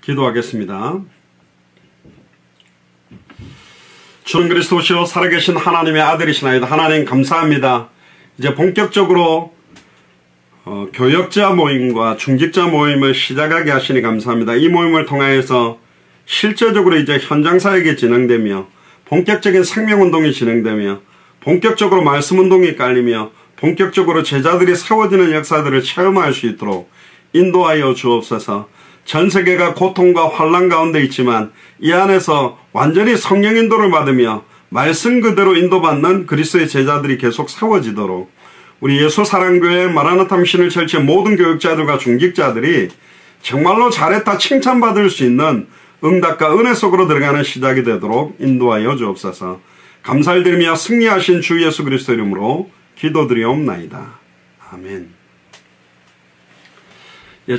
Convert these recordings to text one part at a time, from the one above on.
기도하겠습니다. 주는 그리스도시요 살아계신 하나님의 아들이시나이다. 하나님 감사합니다. 이제 본격적으로 교역자 모임과 중직자 모임을 시작하게 하시니 감사합니다. 이 모임을 통하여서 실제적으로 이제 현장사역이 진행되며 본격적인 생명운동이 진행되며 본격적으로 말씀운동이 깔리며 본격적으로 제자들이 세워지는 역사들을 체험할 수 있도록 인도하여 주옵소서. 전 세계가 고통과 환난 가운데 있지만 이 안에서 완전히 성령 인도를 받으며 말씀 그대로 인도받는 그리스도의 제자들이 계속 세워지도록 우리 예수사랑교회 마라나타 미션을 철치의 모든 교육자들과 중직자들이 정말로 잘했다 칭찬받을 수 있는 응답과 은혜 속으로 들어가는 시작이 되도록 인도하여 주옵소서. 감사를 드리며 승리하신 주 예수 그리스도 이름으로 기도드리옵나이다. 아멘.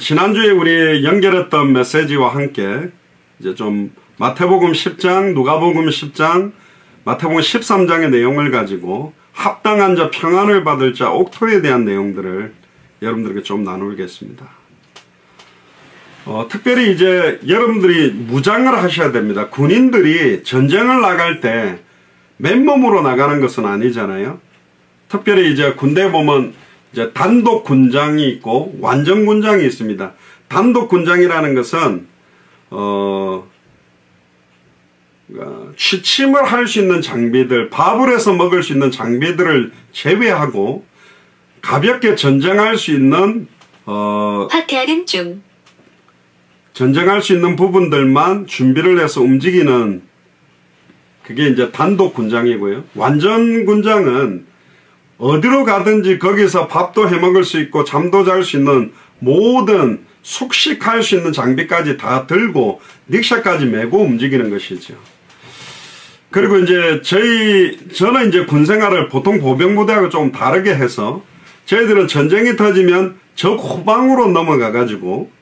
지난주에 우리 연결했던 메시지와 함께 이제 좀 마태복음 10장, 누가복음 10장, 마태복음 13장의 내용을 가지고 합당한 자, 평안을 받을 자, 옥토에 대한 내용들을 여러분들에게 좀 나누겠습니다. 특별히 이제 여러분들이 무장을 하셔야 됩니다. 군인들이 전쟁을 나갈 때 맨몸으로 나가는 것은 아니잖아요. 특별히 이제 군대에 보면 이제 단독 군장이 있고 완전 군장이 있습니다. 단독 군장이라는 것은 취침을 할 수 있는 장비들, 밥을 해서 먹을 수 있는 장비들을 제외하고 가볍게 전쟁할 수 있는 화태하는 중 전쟁할 수 있는 부분들만 준비를 해서 움직이는 그게 이제 단독 군장이고요. 완전 군장은 어디로 가든지 거기서 밥도 해먹을 수 있고 잠도 잘 수 있는 모든 숙식할 수 있는 장비까지 다 들고 닉샤까지 메고 움직이는 것이죠. 그리고 이제 저는 이제 군생활을 보통 보병부대하고 좀 다르게 해서 저희들은 전쟁이 터지면 적 후방으로 넘어가 가지고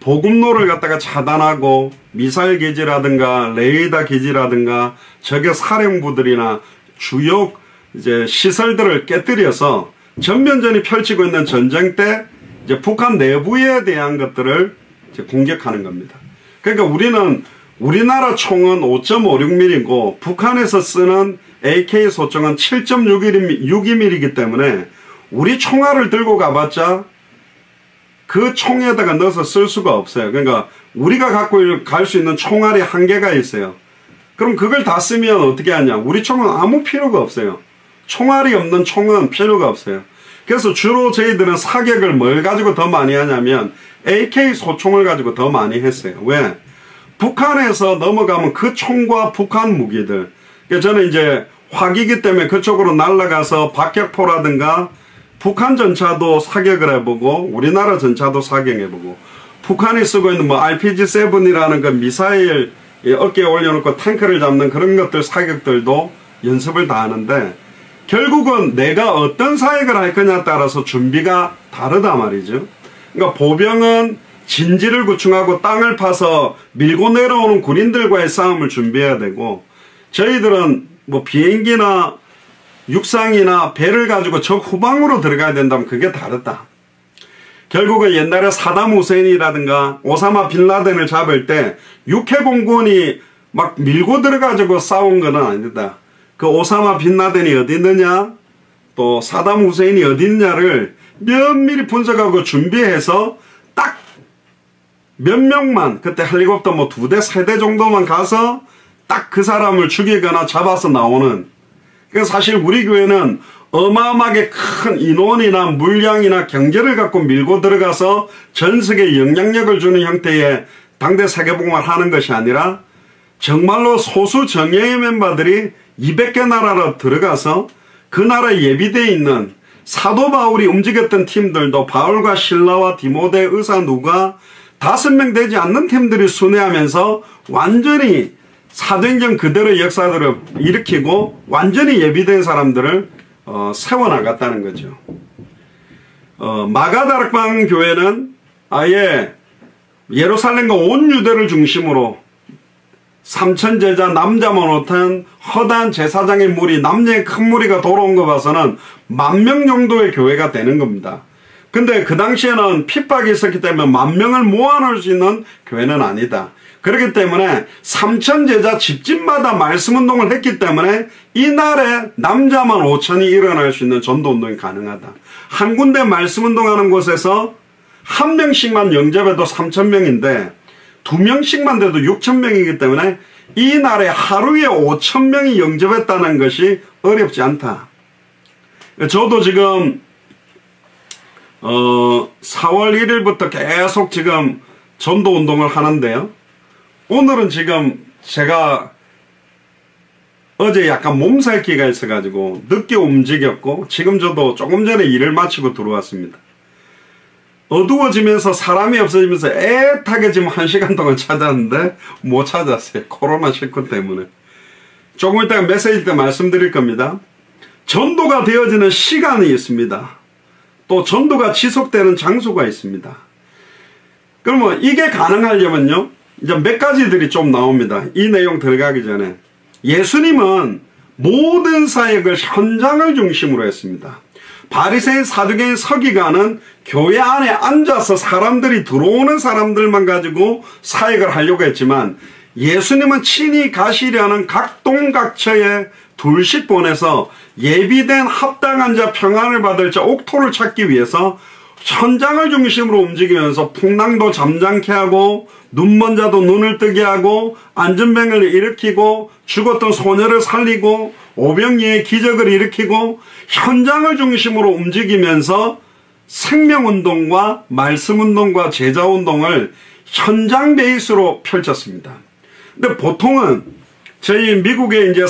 보급로를 갖다가 차단하고 미사일 기지라든가 레이더 기지라든가 적의 사령부들이나 주요 이제 시설들을 깨뜨려서 전면전이 펼치고 있는 전쟁 때 이제 북한 내부에 대한 것들을 이제 공격하는 겁니다. 그러니까 우리나라 총은 5.56mm이고 북한에서 쓰는 AK 소총은 7.62mm이기 때문에 우리 총알을 들고 가봤자 그 총에다가 넣어서 쓸 수가 없어요. 그러니까 우리가 갖고 갈 수 있는 총알이 한계가 있어요. 그럼 그걸 다 쓰면 어떻게 하냐? 우리 총은 아무 필요가 없어요. 총알이 없는 총은 필요가 없어요. 그래서 주로 저희들은 사격을 뭘 가지고 더 많이 하냐면 AK 소총을 가지고 더 많이 했어요. 왜? 북한에서 넘어가면 그 총과 북한 무기들, 그러니까 저는 이제 화기기 때문에 그쪽으로 날아가서 박격포라든가 북한 전차도 사격을 해보고 우리나라 전차도 사격해보고 북한이 쓰고 있는 뭐 RPG-7이라는 그 미사일 어깨에 올려놓고 탱크를 잡는 그런 것들 사격들도 연습을 다 하는데 결국은 내가 어떤 사역을 할 거냐에 따라서 준비가 다르다 말이죠. 그러니까 보병은 진지를 구축하고 땅을 파서 밀고 내려오는 군인들과의 싸움을 준비해야 되고 저희들은 뭐 비행기나 육상이나 배를 가지고 적 후방으로 들어가야 된다면 그게 다르다. 결국은 옛날에 사담 후세인이라든가 오사마 빈라덴을 잡을 때 육해공군이 막 밀고 들어가지고 싸운 건 아니다. 그 오사마 빈라덴이 어디 있느냐 또 사담 후세인이 어디 있느냐를 면밀히 분석하고 준비해서 딱 몇 명만 그때 헬리콥터 뭐 2대 3대 정도만 가서 딱 그 사람을 죽이거나 잡아서 나오는. 그러니까 사실 우리 교회는 어마어마하게 큰 인원이나 물량이나 경제를 갖고 밀고 들어가서 전 세계에 영향력을 주는 형태의 당대 세계복음을 하는 것이 아니라 정말로 소수 정예의 멤버들이 200개 나라로 들어가서 그 나라에 예비되어 있는 사도 바울이 움직였던 팀들도 바울과 실라와 디모데, 의사 누가 5명 되지 않는 팀들이 순회하면서 완전히 사도행전 그대로 역사들을 일으키고 완전히 예비된 사람들을 세워나갔다는 거죠. 마가다락방 교회는 아예 예루살렘과 온 유대를 중심으로 3천 제자 남자만 못한 허다한 제사장의 무리, 남녀의 큰 무리가 돌아온 거 봐서는 10,000명 정도의 교회가 되는 겁니다. 근데 그 당시에는 핍박이 있었기 때문에 10,000명을 모아놓을 수 있는 교회는 아니다. 그렇기 때문에 3,000 제자 집집마다 말씀운동을 했기 때문에 이날에 남자만 5,000이 일어날 수 있는 전도운동이 가능하다. 한 군데 말씀운동하는 곳에서 한 명씩만 영접해도 3,000명인데 2명씩만 돼도 6,000명이기 때문에 이날에 하루에 5,000명이 영접했다는 것이 어렵지 않다. 저도 지금 4월 1일부터 계속 지금 전도운동을 하는데요. 오늘은 지금 제가 어제 약간 몸살기가 있어가지고 늦게 움직였고 지금 저도 조금 전에 일을 마치고 들어왔습니다. 어두워지면서 사람이 없어지면서 애타게 지금 1시간 동안 찾았는데 못 찾았어요. 코로나19 때문에. 조금 이따가 메시지 때 말씀드릴 겁니다. 전도가 되어지는 시간이 있습니다. 또 전도가 지속되는 장소가 있습니다. 그러면 이게 가능하려면요, 이제 몇 가지들이 좀 나옵니다. 이 내용 들어가기 전에. 예수님은 모든 사역을 현장을 중심으로 했습니다. 바리새인 사두개인 서기관은 교회 안에 앉아서 사람들이 들어오는 사람들만 가지고 사역을 하려고 했지만 예수님은 친히 가시려는 각동각처에 둘씩 보내서 예비된 합당한 자, 평안을 받을 자, 옥토를 찾기 위해서 현장을 중심으로 움직이면서 풍랑도 잠잠케 하고 눈먼 자도 눈을 뜨게 하고 안전병을 일으키고 죽었던 소녀를 살리고 오병이의 기적을 일으키고 현장을 중심으로 움직이면서 생명운동과 말씀운동과 제자운동을 현장 베이스로 펼쳤습니다. 근데 보통은 저희 미국에 이제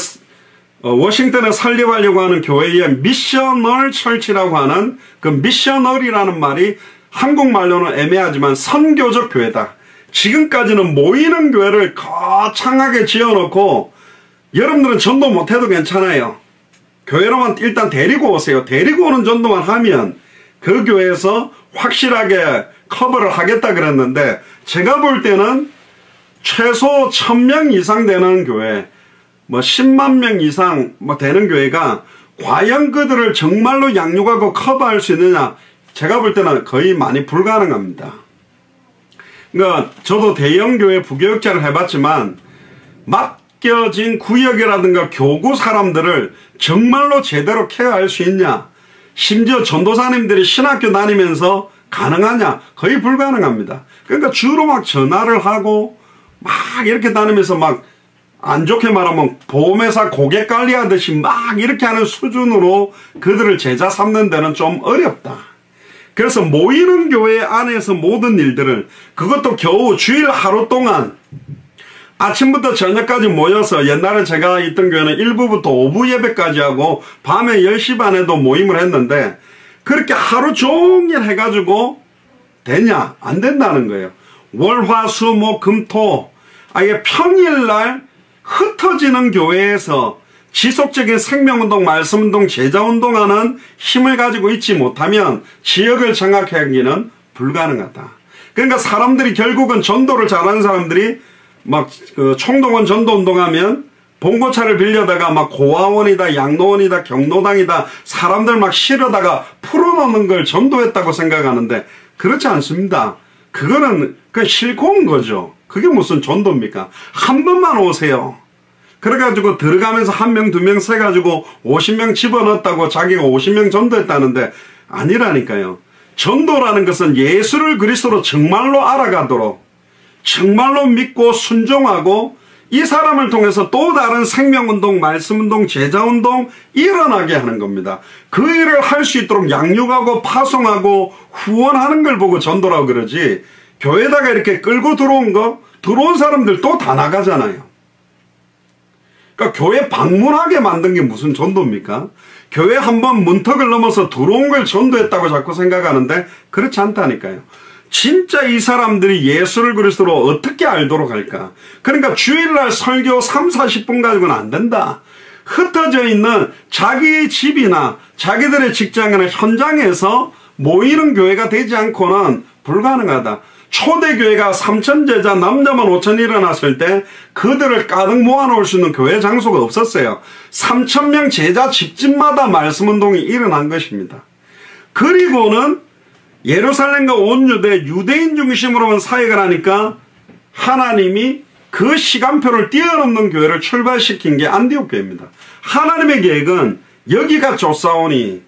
워싱턴에 설립하려고 하는 교회의 미셔널 철치라고 하는 그 미셔널이라는 말이 한국말로는 애매하지만 선교적 교회다. 지금까지는 모이는 교회를 거창하게 지어놓고 여러분들은 전도 못해도 괜찮아요. 교회로만 일단 데리고 오세요. 데리고 오는 전도만 하면 그 교회에서 확실하게 커버를 하겠다 그랬는데 제가 볼 때는 최소 1,000명 이상 되는 교회, 뭐 10만 명 이상 뭐 되는 교회가 과연 그들을 정말로 양육하고 커버할 수 있느냐, 제가 볼 때는 거의 많이 불가능합니다. 그러니까 저도 대형교회 부교육자를 해봤지만 맡겨진 구역이라든가 교구 사람들을 정말로 제대로 케어할 수 있냐, 심지어 전도사님들이 신학교 다니면서 가능하냐, 거의 불가능합니다. 그러니까 주로 막 전화를 하고 막 이렇게 다니면서 막 안 좋게 말하면 보험회사 고객 관리하듯이 막 이렇게 하는 수준으로 그들을 제자 삼는 데는 좀 어렵다. 그래서 모이는 교회 안에서 모든 일들을, 그것도 겨우 주일 하루 동안 아침부터 저녁까지 모여서, 옛날에 제가 있던 교회는 1부부터 오후 예배까지 하고 밤에 10시 반에도 모임을 했는데 그렇게 하루 종일 해가지고 되냐? 안 된다는 거예요. 월, 화, 수, 목, 금, 토, 아예 평일날 흩어지는 교회에서 지속적인 생명운동, 말씀운동, 제자운동하는 힘을 가지고 있지 못하면 지역을 장악하기는 불가능하다. 그러니까 사람들이 결국은 전도를 잘하는 사람들이 막 그 총동원 전도운동하면 봉고차를 빌려다가 막 고아원이다, 양로원이다, 경로당이다 사람들 막 실어다가 풀어놓는 걸 전도했다고 생각하는데 그렇지 않습니다. 그거는 그냥 싣고 온 거죠. 그게 무슨 전도입니까? 한 번만 오세요. 그래가지고 들어가면서 1명, 2명 세가지고 50명 집어넣었다고 자기가 50명 전도했다는데 아니라니까요. 전도라는 것은 예수를 그리스도로 정말로 알아가도록, 정말로 믿고 순종하고 이 사람을 통해서 또 다른 생명운동, 말씀운동, 제자운동 일어나게 하는 겁니다. 그 일을 할 수 있도록 양육하고 파송하고 후원하는 걸 보고 전도라고 그러지, 교회에다가 이렇게 끌고 들어온 사람들 또 다 나가잖아요. 그러니까 교회 방문하게 만든 게 무슨 전도입니까? 교회 한번 문턱을 넘어서 들어온 걸 전도했다고 자꾸 생각하는데 그렇지 않다니까요. 진짜 이 사람들이 예수를 그리스도로 어떻게 알도록 할까? 그러니까 주일날 설교 3, 40분 가지고는 안 된다. 흩어져 있는 자기 집이나 자기들의 직장이나 현장에서 모이는 교회가 되지 않고는 불가능하다. 초대교회가 3,000 제자, 남자만 5,000 일어났을 때 그들을 가득 모아놓을 수 있는 교회 장소가 없었어요. 3,000명 제자 집집마다 말씀운동이 일어난 것입니다. 그리고는 예루살렘과 온 유대, 유대인 중심으로만 사역을 하니까 하나님이 그 시간표를 뛰어넘는 교회를 출발시킨 게 안디옥 교회입니다. 하나님의 계획은 여기가 좋사오니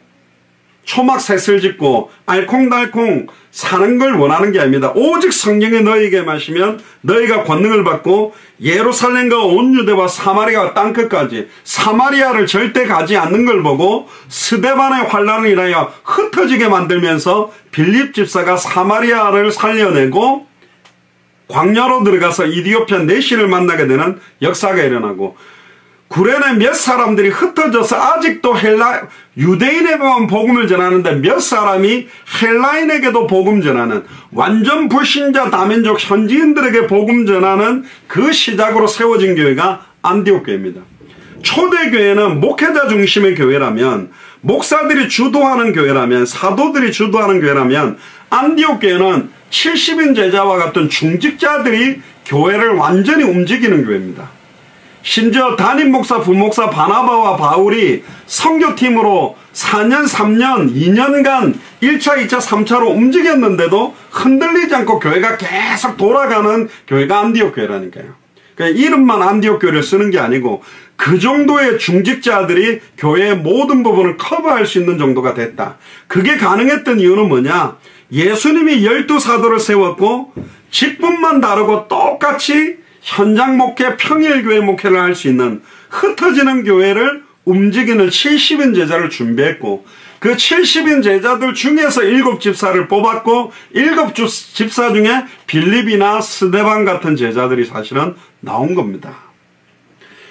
초막 셋을 짓고 알콩달콩 사는 걸 원하는 게 아닙니다. 오직 성령이 너희에게 마시면 너희가 권능을 받고 예루살렘과 온 유대와 사마리아와 땅끝까지 사마리아를 절대 가지 않는 걸 보고 스데반의 환란을 인하여 흩어지게 만들면서 빌립 집사가 사마리아를 살려내고 광야로 들어가서 이디오피아 내시를 만나게 되는 역사가 일어나고 구레네 몇 사람들이 흩어져서 아직도 유대인에게만 복음을 전하는데 몇 사람이 헬라인에게도 복음 전하는 완전 불신자 다민족 현지인들에게 복음 전하는 그 시작으로 세워진 교회가 안디옥 교회입니다. 초대교회는 목회자 중심의 교회라면 목사들이 주도하는 교회라면 사도들이 주도하는 교회라면 안디옥 교회는 70인 제자와 같은 중직자들이 교회를 완전히 움직이는 교회입니다. 심지어 담임 목사, 부목사 바나바와 바울이 선교팀으로 4년, 3년, 2년간 1차, 2차, 3차로 움직였는데도 흔들리지 않고 교회가 계속 돌아가는 교회가 안디옥 교회라니까요. 그러니까 이름만 안디옥 교회를 쓰는 게 아니고 그 정도의 중직자들이 교회의 모든 부분을 커버할 수 있는 정도가 됐다. 그게 가능했던 이유는 뭐냐? 예수님이 12사도를 세웠고 직분만 다르고 똑같이 현장 목회, 평일교회 목회를 할 수 있는 흩어지는 교회를 움직이는 70인 제자를 준비했고 그 70인 제자들 중에서 7집사를 뽑았고 7집사 중에 빌립이나 스데반 같은 제자들이 사실은 나온 겁니다.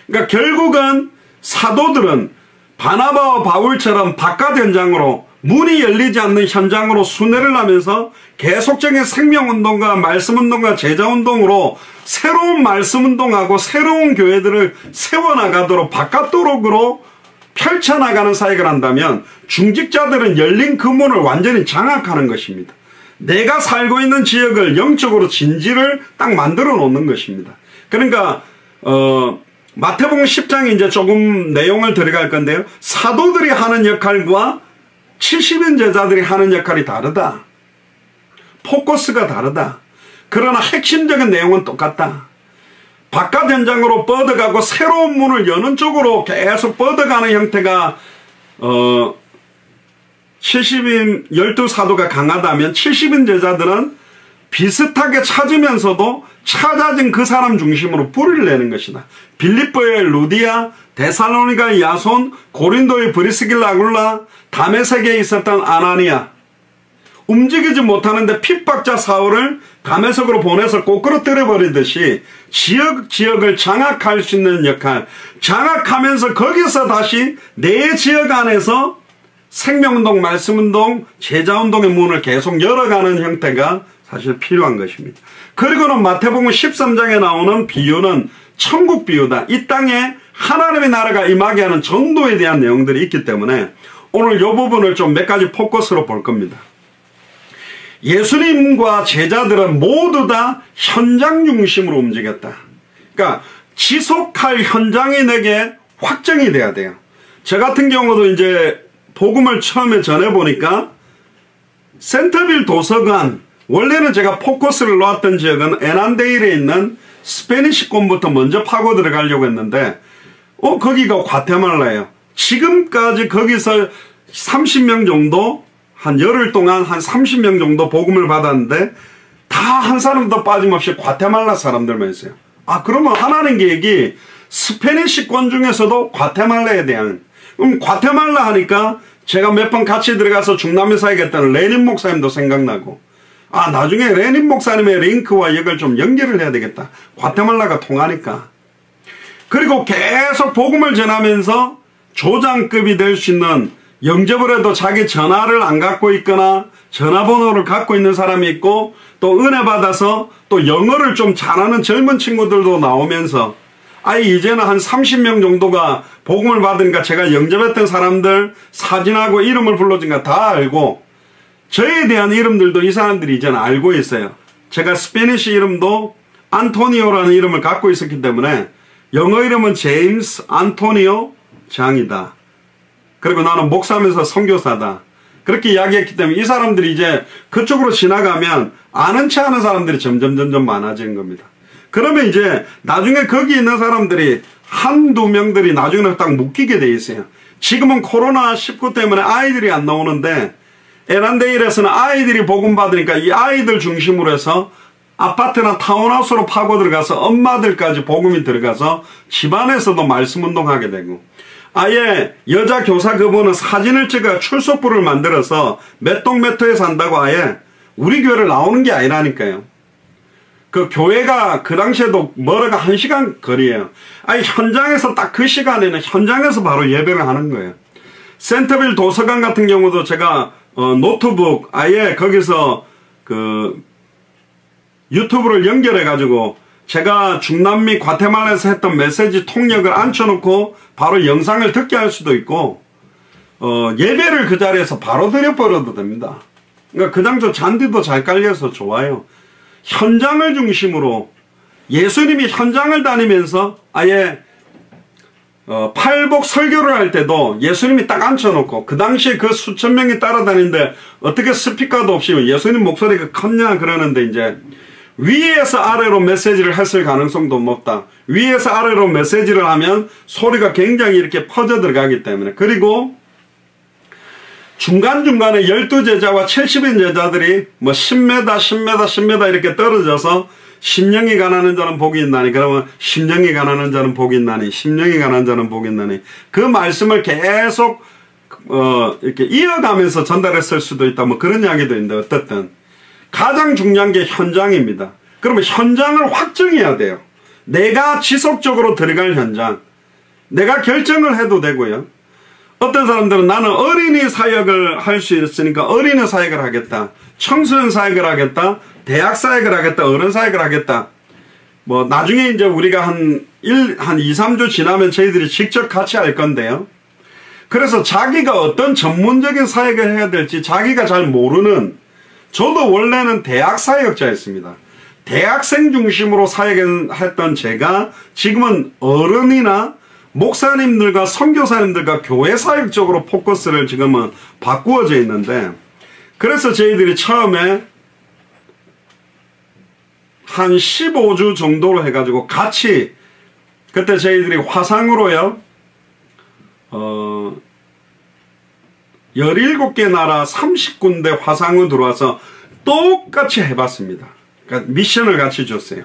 그러니까 결국은 사도들은 바나바와 바울처럼 바깥 현장으로 문이 열리지 않는 현장으로 순회를 하면서 계속적인 생명운동과 말씀운동과 제자운동으로 새로운 말씀운동하고 새로운 교회들을 세워나가도록 바깥도록으로 펼쳐나가는 사역을 한다면 중직자들은 열린 그 문을 완전히 장악하는 것입니다. 내가 살고 있는 지역을 영적으로 진지를 딱 만들어 놓는 것입니다. 그러니까 마태복음 10장에 이제 조금 내용을 들어갈 건데요. 사도들이 하는 역할과 70인 제자들이 하는 역할이 다르다. 포커스가 다르다. 그러나 핵심적인 내용은 똑같다. 바깥 현장으로 뻗어가고 새로운 문을 여는 쪽으로 계속 뻗어가는 형태가 70인 12사도가 강하다면 70인 제자들은 비슷하게 찾으면서도 찾아진 그 사람 중심으로 뿌리를 내는 것이다. 빌립보의 루디아, 데살로니가의 야손, 고린도의 브리스길라 아굴라, 다메섹에 있었던 아나니아, 움직이지 못하는데 핍박자 사울을 다메섹으로 보내서 꼬꾸러뜨려 버리듯이 지역을 장악할 수 있는 역할, 장악하면서 거기서 다시 내 지역 안에서 생명운동, 말씀운동, 제자운동의 문을 계속 열어가는 형태가 사실 필요한 것입니다. 그리고는 마태복음 13장에 나오는 비유는 천국 비유다. 이 땅에 하나님의 나라가 임하게 하는 전도에 대한 내용들이 있기 때문에 오늘 이 부분을 좀 몇 가지 포커스로 볼 겁니다. 예수님과 제자들은 모두 다 현장 중심으로 움직였다. 그러니까 지속할 현장이 내게 확정이 돼야 돼요. 저 같은 경우도 이제 복음을 처음에 전해보니까 센터빌 도서관, 원래는 제가 포커스를 놓았던 지역은 에난데일에 있는 스페니시권부터 먼저 파고 들어가려고 했는데 거기가 과테말라예요. 지금까지 거기서 30명 정도 한 열흘 동안 한 30명 정도 복음을 받았는데 다 한 사람도 빠짐없이 과테말라 사람들만 있어요. 그러면 하나님 계획이 스페니시권 중에서도 과테말라에 대한, 그럼 과테말라 하니까 제가 몇 번 같이 들어가서 중남미 사역했던 레닌 목사님도 생각나고, 나중에 레닌 목사님의 링크와 이걸 좀 연결을 해야 되겠다. 과테말라가 통하니까. 그리고 계속 복음을 전하면서 조장급이 될 수 있는, 영접을 해도 자기 전화를 안 갖고 있거나 전화번호를 갖고 있는 사람이 있고, 또 은혜 받아서 또 영어를 좀 잘하는 젊은 친구들도 나오면서 이제는 한 30명 정도가 복음을 받으니까 제가 영접했던 사람들 사진하고 이름을 불러주니까 다 알고, 저에 대한 이름들도 이 사람들이 이제는 알고 있어요. 제가 스페니시 이름도 안토니오라는 이름을 갖고 있었기 때문에 영어 이름은 제임스 안토니오 장이다. 그리고 나는 목사면서 선교사다. 그렇게 이야기했기 때문에 이 사람들이 이제 그쪽으로 지나가면 아는 체 하는 사람들이 점점 많아지는 겁니다. 그러면 이제 나중에 거기 있는 사람들이 한두 명들이 나중에는 딱 묶이게 돼 있어요. 지금은 코로나19 때문에 아이들이 안 나오는데 에란데일에서는 아이들이 복음 받으니까 이 아이들 중심으로 해서 아파트나 타운하우스로 파고 들어가서 엄마들까지 복음이 들어가서 집안에서도 말씀 운동하게 되고, 아예 여자 교사 그분은 사진을 찍어 출석부를 만들어서 몇 동 몇 호에 산다고 아예 우리 교회를 나오는 게 아니라니까요. 그 교회가 그 당시에도 멀어가 1시간 거리예요. 아니 현장에서 딱 그 시간에는 현장에서 바로 예배를 하는 거예요. 센터빌 도서관 같은 경우도 제가 노트북 아예 거기서 그 유튜브를 연결해 가지고 제가 중남미 과테말라에서 했던 메시지 통역을 앉혀놓고 바로 영상을 듣게 할 수도 있고, 예배를 그 자리에서 바로 드려버려도 됩니다. 그러니까 그 당시 잔디도 잘 깔려서 좋아요. 현장을 중심으로 예수님이 현장을 다니면서 아예 팔복 설교를 할 때도 예수님이 딱 앉혀놓고, 그 당시에 그 수천 명이 따라다니는데 어떻게 스피커도 없이 예수님 목소리가 컸냐 그러는데, 이제 위에서 아래로 메시지를 했을 가능성도 높다. 위에서 아래로 메시지를 하면 소리가 굉장히 이렇게 퍼져 들어가기 때문에. 그리고 중간중간에 12제자와 70인 제자들이 뭐 10m 이렇게 떨어져서 심령이 가난한 자는 복이 있나니, 그러면 심령이 가난한 자는 복이 있나니, 심령이 가난한 자는 복이 있나니, 그 말씀을 계속 이렇게 이어가면서 전달했을 수도 있다. 뭐 그런 이야기도 있는데, 어쨌든 가장 중요한 게 현장입니다. 그러면 현장을 확정해야 돼요. 내가 지속적으로 들어갈 현장. 내가 결정을 해도 되고요. 어떤 사람들은 나는 어린이 사역을 할 수 있으니까 어린이 사역을 하겠다. 청소년 사역을 하겠다. 대학 사역을 하겠다. 어른 사역을 하겠다. 뭐 나중에 이제 우리가 한 2, 3주 지나면 저희들이 직접 같이 할 건데요. 그래서 자기가 어떤 전문적인 사역을 해야 될지 자기가 잘 모르는, 저도 원래는 대학 사역자였습니다. 대학생 중심으로 사역했던 제가 지금은 어른이나 목사님들과 선교사님들과 교회 사역 쪽으로 포커스를 지금은 바꾸어져 있는데, 그래서 저희들이 처음에 한 15주 정도로 해가지고 같이, 그때 저희들이 화상으로요, 17개 나라 30군데 화상으로 들어와서 똑같이 해봤습니다. 그러니까 미션을 같이 줬어요.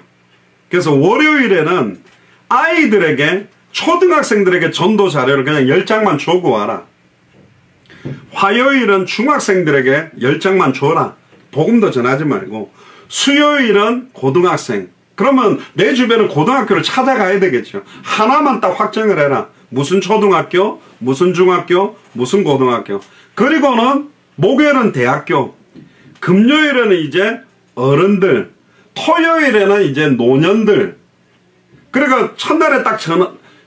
그래서 월요일에는 아이들에게, 초등학생들에게 전도 자료를 그냥 10장만 주고 와라. 화요일은 중학생들에게 10장만 줘라. 복음도 전하지 말고. 수요일은 고등학생. 그러면 내 주변은 고등학교를 찾아가야 되겠죠. 하나만 딱 확정을 해라. 무슨 초등학교, 무슨 중학교, 무슨 고등학교. 그리고는 목요일은 대학교. 금요일에는 이제 어른들. 토요일에는 이제 노년들. 그러니까 첫날에 딱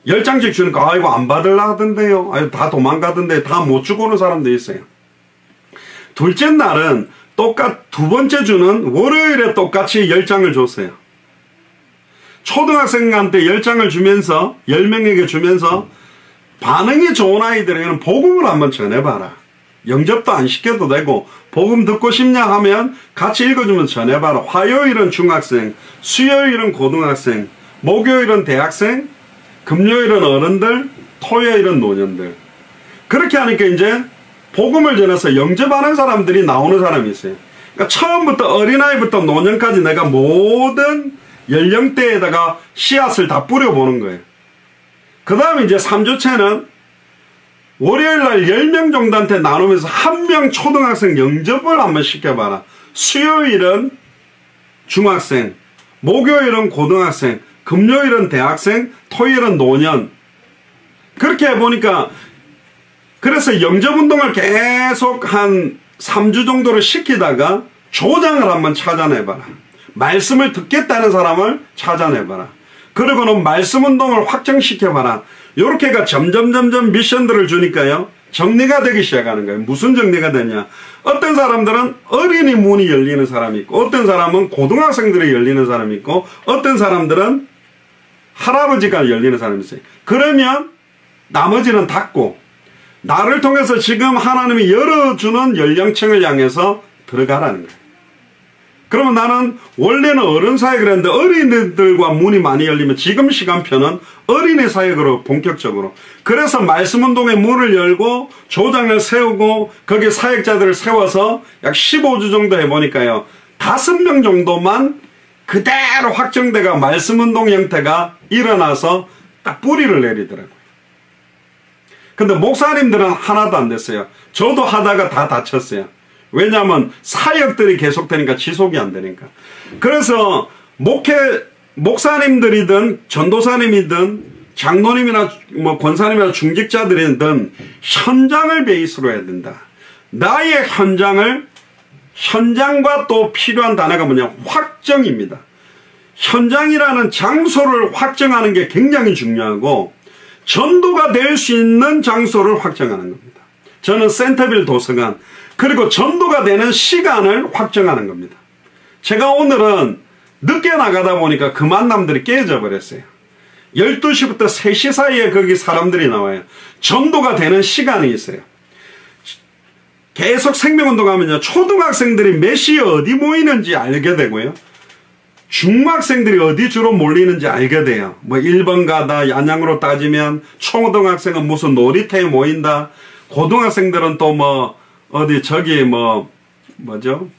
10장씩 주니까 아이고 안 받으려 하던데요. 아이고 다 도망가던데, 다 못 주고 오는 사람도 있어요. 둘째 날은 두 번째 주는 월요일에 똑같이 10장을 줬어요. 초등학생한테 10장을 주면서 10명에게 주면서 반응이 좋은 아이들에게는 복음을 한번 전해봐라. 영접도 안 시켜도 되고 복음 듣고 싶냐 하면 같이 읽어주면 전해봐라. 화요일은 중학생, 수요일은 고등학생, 목요일은 대학생, 금요일은 어른들, 토요일은 노년들. 그렇게 하니까 이제 복음을 전해서 영접하는 사람들이 나오는 사람이 있어요. 그러니까 처음부터 어린아이부터 노년까지 내가 모든 연령대에다가 씨앗을 다 뿌려보는 거예요. 그 다음에 이제 3주째는 월요일날 10명 정도한테 나누면서 한 명 초등학생 영접을 한번 시켜봐라. 수요일은 중학생, 목요일은 고등학생, 금요일은 대학생, 토요일은 노년. 그렇게 해보니까, 그래서 영접운동을 계속 한 3주 정도를 시키다가 조장을 한번 찾아내봐라. 말씀을 듣겠다는 사람을 찾아내봐라. 그리고는 말씀운동을 확정시켜봐라. 요렇게가 점점 미션들을 주니까요, 정리가 되기 시작하는 거예요. 무슨 정리가 되냐. 어떤 사람들은 어린이 문이 열리는 사람이 있고, 어떤 사람은 고등학생들이 열리는 사람이 있고, 어떤 사람들은 할아버지가 열리는 사람이 있어요. 그러면 나머지는 닫고, 나를 통해서 지금 하나님이 열어주는 연령층을 향해서 들어가라는 거예요. 그러면 나는 원래는 어른 사역을 했는데 어린이들과 문이 많이 열리면 지금 시간표는 어린이 사역으로 본격적으로. 그래서 말씀운동의 문을 열고 조장을 세우고 거기에 사역자들을 세워서 약 15주 정도 해보니까요. 5명 정도만 그대로 확정돼가 말씀운동 형태가 일어나서 딱 뿌리를 내리더라고요. 근데 목사님들은 하나도 안 됐어요. 저도 하다가 다 다쳤어요. 왜냐하면 사역들이 계속되니까 지속이 안 되니까. 그래서 목사님들이든 전도사님이든 장로님이나 뭐 권사님이나 중직자들이든 현장을 베이스로 해야 된다. 나의 현장과 또 필요한 단어가 뭐냐? 확정입니다. 현장이라는 장소를 확정하는 게 굉장히 중요하고 전도가 될 수 있는 장소를 확정하는 겁니다. 저는 센터빌 도서관 그리고 전도가 되는 시간을 확정하는 겁니다. 제가 오늘은 늦게 나가다 보니까 그 만남들이 깨져 버렸어요. 12시부터 3시 사이에 거기 사람들이 나와요. 전도가 되는 시간이 있어요. 계속 생명운동 하면요. 초등학생들이 몇 시에 어디 모이는지 알게 되고요. 중학생들이 어디 주로 몰리는지 알게 돼요. 뭐 1번 가다 안양으로 따지면 초등학생은 무슨 놀이터에 모인다. 고등학생들은 또 뭐 어디 저기 뭐죠?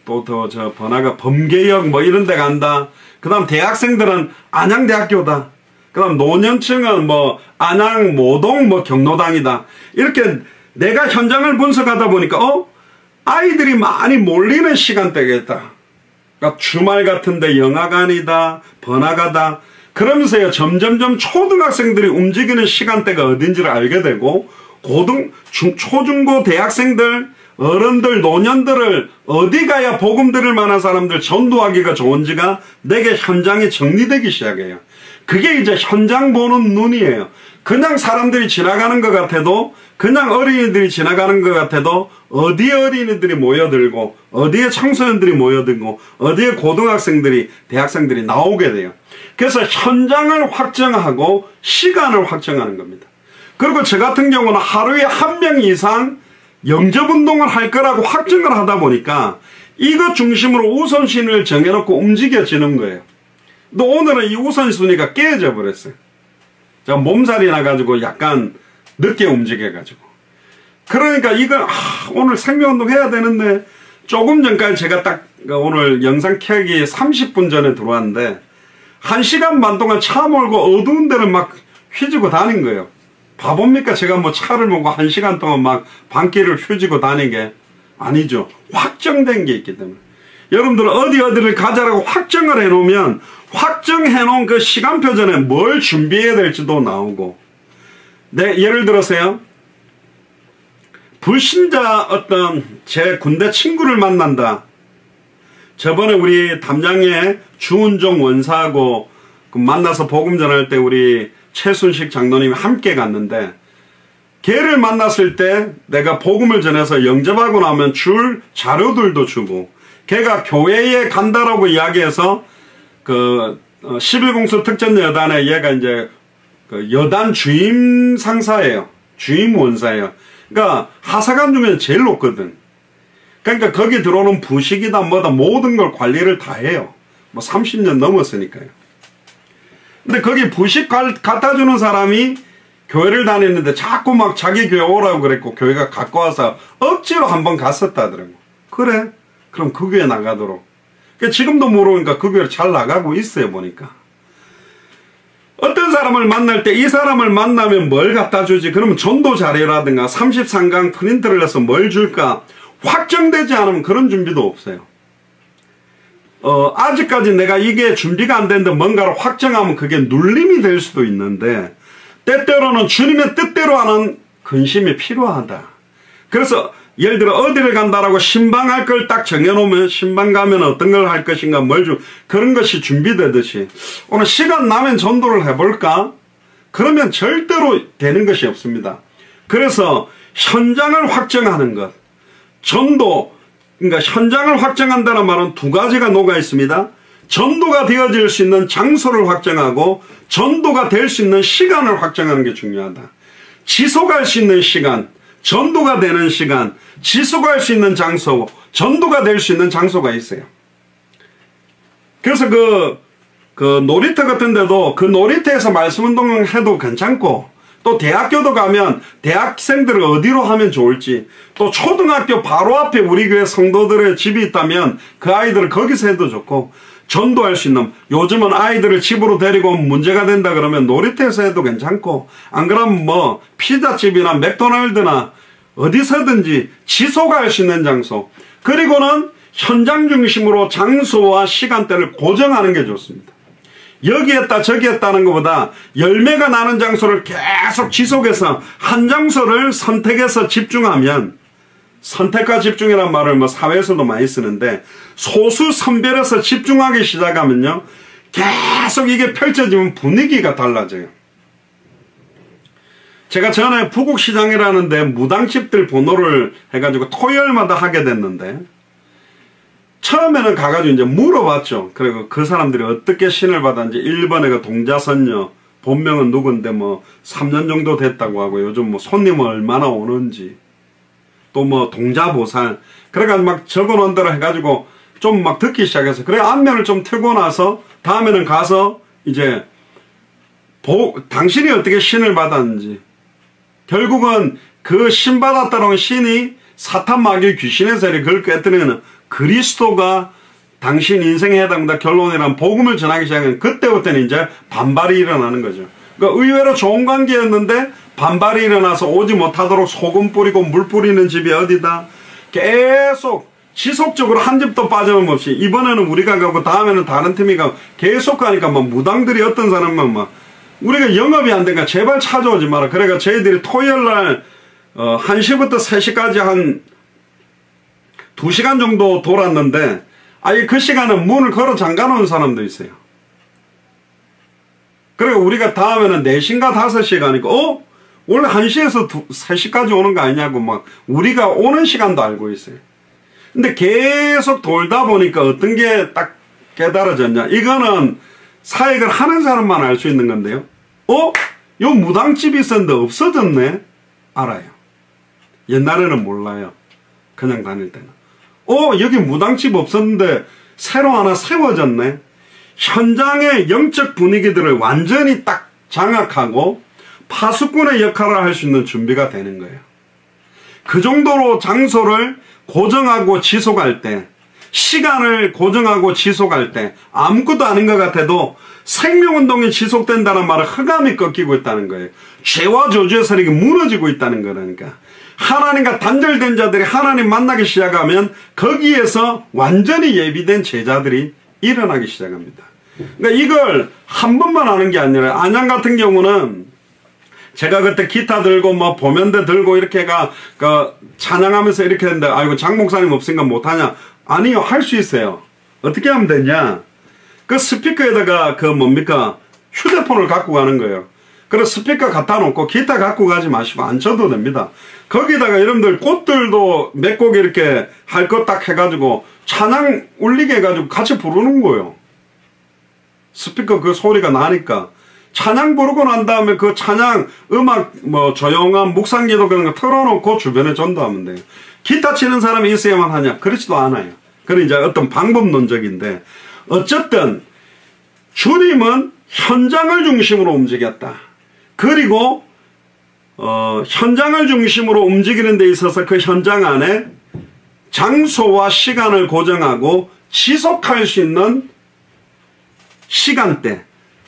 또 더 저 번화가 범계역 뭐 이런 데 간다. 그 다음 대학생들은 안양대학교다. 그 다음 노년층은 뭐 안양 모동 뭐 경로당이다. 이렇게 내가 현장을 분석하다 보니까 아이들이 많이 몰리는 시간대겠다. 그러니까 주말 같은데 영화관이다, 번화가다. 그러면서요 점점점 초등학생들이 움직이는 시간대가 어딘지를 알게 되고 초중고 대학생들, 어른들, 노년들을 어디 가야 복음 들을 만한 사람들 전도하기가 좋은지가 내게 현장에 정리되기 시작해요. 그게 이제 현장 보는 눈이에요. 그냥 사람들이 지나가는 것 같아도 그냥 어린이들이 지나가는 것 같아도 어디에 어린이들이 모여들고 어디에 청소년들이 모여들고 어디에 고등학생들이 대학생들이 나오게 돼요. 그래서 현장을 확정하고 시간을 확정하는 겁니다. 그리고 저 같은 경우는 하루에 1명 이상 영접운동을 할 거라고 확정을 하다 보니까 이것 중심으로 우선순위를 정해놓고 움직여지는 거예요. 근데 오늘은 이 우선순위가 깨져 버렸어요. 제가 몸살이 나가지고 약간 늦게 움직여가지고. 그러니까 이거 오늘 생명운동 해야 되는데 조금 전까지 제가 딱 오늘 영상 켜기 30분 전에 들어왔는데 1시간 반 동안 차 몰고 어두운 데를 막 휘지고 다닌 거예요. 바보입니까? 제가 뭐 차를 몰고 1시간 동안 막 밤길을 휘지고 다니게. 아니죠. 확정된 게 있기 때문에. 여러분들 어디를 가자라고 확정을 해놓으면 확정해놓은 그 시간표 전에 뭘 준비해야 될지도 나오고. 예를 들어서요. 불신자 어떤 제 군대 친구를 만난다. 저번에 우리 담양에 주은종 원사하고 만나서 복음 전할 때 우리 최순식 장로님이 함께 갔는데 걔를 만났을 때 내가 복음을 전해서 영접하고 나면 줄 자료들도 주고 걔가 교회에 간다라고 이야기해서 그 11공수 특전 여단에 얘가 이제 그 여단 주임 상사예요. 주임 원사예요. 그러니까 하사관 중에 제일 높거든. 그러니까 거기 들어오는 부식이다 뭐다 모든 걸 관리를 다 해요. 뭐 30년 넘었으니까요. 근데 거기 부식 갖다 주는 사람이 교회를 다녔는데 자꾸 막 자기 교회 오라고 그랬고 교회가 갖고 와서 억지로 한번 갔었다더라고. 그래? 그럼 그 교회 나가도록. 그러니까 지금도 모르니까 그 교회를 잘 나가고 있어요 보니까. 어떤 사람을 만날 때 이 사람을 만나면 뭘 갖다 주지? 그러면 전도 자료라든가 33강 프린트를 해서 뭘 줄까? 확정되지 않으면 그런 준비도 없어요. 아직까지 내가 이게 준비가 안 됐는데 뭔가를 확정하면 그게 눌림이 될 수도 있는데 때때로는 주님의 뜻대로 하는 근심이 필요하다. 그래서 예를 들어 어디를 간다라고 신방할 걸 딱 정해놓으면 신방 가면 어떤 걸 할 것인가 그런 것이 준비되듯이 오늘 시간 나면 전도를 해볼까? 그러면 절대로 되는 것이 없습니다. 그래서 현장을 확정하는 것. 전도, 그러니까 현장을 확정한다는 말은 두 가지가 녹아 있습니다. 전도가 되어질 수 있는 장소를 확정하고 전도가 될 수 있는 시간을 확정하는 게 중요하다. 지속할 수 있는 시간, 전도가 되는 시간, 지속할 수 있는 장소, 전도가 될 수 있는 장소가 있어요. 그래서 그 놀이터 같은 데도 그 놀이터에서 말씀운동을 해도 괜찮고, 또 대학교도 가면 대학생들을 어디로 하면 좋을지, 또 초등학교 바로 앞에 우리 교회 성도들의 집이 있다면 그 아이들을 거기서 해도 좋고, 전도할 수 있는, 요즘은 아이들을 집으로 데리고 오면 문제가 된다 그러면 놀이터에서 해도 괜찮고, 안 그러면 뭐 피자집이나 맥도날드나 어디서든지 지속할 수 있는 장소, 그리고는 현장 중심으로 장소와 시간대를 고정하는 게 좋습니다. 여기 했다 저기 했다는 것보다 열매가 나는 장소를 계속 지속해서 한 장소를 선택해서 집중하면, 선택과 집중이란 말을 뭐 사회에서도 많이 쓰는데, 소수 선별해서 집중하기 시작하면요, 계속 이게 펼쳐지면 분위기가 달라져요. 제가 전에 부국시장이라는 데 무당집들 번호를 해가지고 토요일마다 하게 됐는데, 처음에는 가가지고 이제 물어봤죠. 그리고 그 사람들이 어떻게 신을 받았는지, 1번에가 동자선녀, 본명은 누군데 뭐 3년 정도 됐다고 하고, 요즘 뭐 손님은 얼마나 오는지, 또 뭐 동자보살, 그래가지고 막 적어놓은 대로 해가지고 좀 막 듣기 시작해서, 그래 안면을 좀 틀고 나서 다음에는 가서 이제 당신이 어떻게 신을 받았는지, 결국은 그 신 받았다는 신이 사탄 마귀 귀신의 세력을 그걸 깨뜨리는 그리스도가 당신 인생에 해당한다 결론이란 복음을 전하기 시작하면, 그때부터는 이제 반발이 일어나는 거죠. 그러니까 의외로 좋은 관계였는데 반발이 일어나서 오지 못하도록 소금 뿌리고 물 뿌리는 집이 어디다, 계속 지속적으로 한 집도 빠짐없이, 이번에는 우리가 가고 다음에는 다른 팀이 가고 계속 가니까 막 무당들이 어떤 사람은 막 우리가 영업이 안 되니까 제발 찾아오지 마라. 그러니까 저희들이 토요일날 1시부터 3시까지 한 2시간 정도 돌았는데, 아예 그 시간은 문을 걸어 잠가 놓은 사람도 있어요. 그리고 우리가 다음에는 4시인가 5시에 가니까 원래 1시에서 3시까지 오는 거 아니냐고 막 우리가 오는 시간도 알고 있어요. 근데 계속 돌다 보니까 어떤 게 딱 깨달아졌냐, 이거는 사역을 하는 사람만 알 수 있는 건데요, 요 무당집이 있었는데 없어졌네? 알아요. 옛날에는 몰라요. 그냥 다닐 때는. 여기 무당집 없었는데 새로 하나 세워졌네? 현장의 영적 분위기들을 완전히 딱 장악하고 파수꾼의 역할을 할 수 있는 준비가 되는 거예요. 그 정도로 장소를 고정하고 지속할 때, 시간을 고정하고 지속할 때, 아무것도 아닌 것 같아도 생명운동이 지속된다는 말은 흑암이 꺾이고 있다는 거예요. 죄와 저주의 세력이 무너지고 있다는 거라니까. 하나님과 단절된 자들이 하나님 만나기 시작하면 거기에서 완전히 예비된 제자들이 일어나기 시작합니다. 그러니까 이걸 한 번만 하는 게 아니라, 안양 같은 경우는 제가 그때 기타 들고 뭐 보면대 들고 이렇게가 찬양하면서 이렇게 했는데, 아이고 장 목사님 없으니까 못하냐? 아니요, 할 수 있어요. 어떻게 하면 되냐? 그 스피커에다가 휴대폰을 갖고 가는 거예요. 그래서 스피커 갖다 놓고 기타 갖고 가지 마시고 안 쳐도 됩니다. 거기다가 여러분들 꽃들도 몇 곡 이렇게 할 것 딱 해가지고 찬양 울리게 해가지고 같이 부르는 거예요. 스피커 그 소리가 나니까. 찬양 부르고 난 다음에 그 찬양 음악 조용한 묵상기도 그런 거 틀어놓고 주변에 전도하면 돼요. 기타 치는 사람이 있어야만 하냐? 그렇지도 않아요. 그건 이제 어떤 방법론적인데, 어쨌든 주님은 현장을 중심으로 움직였다. 그리고 현장을 중심으로 움직이는 데 있어서 그 현장 안에 장소와 시간을 고정하고 지속할 수 있는 시간대,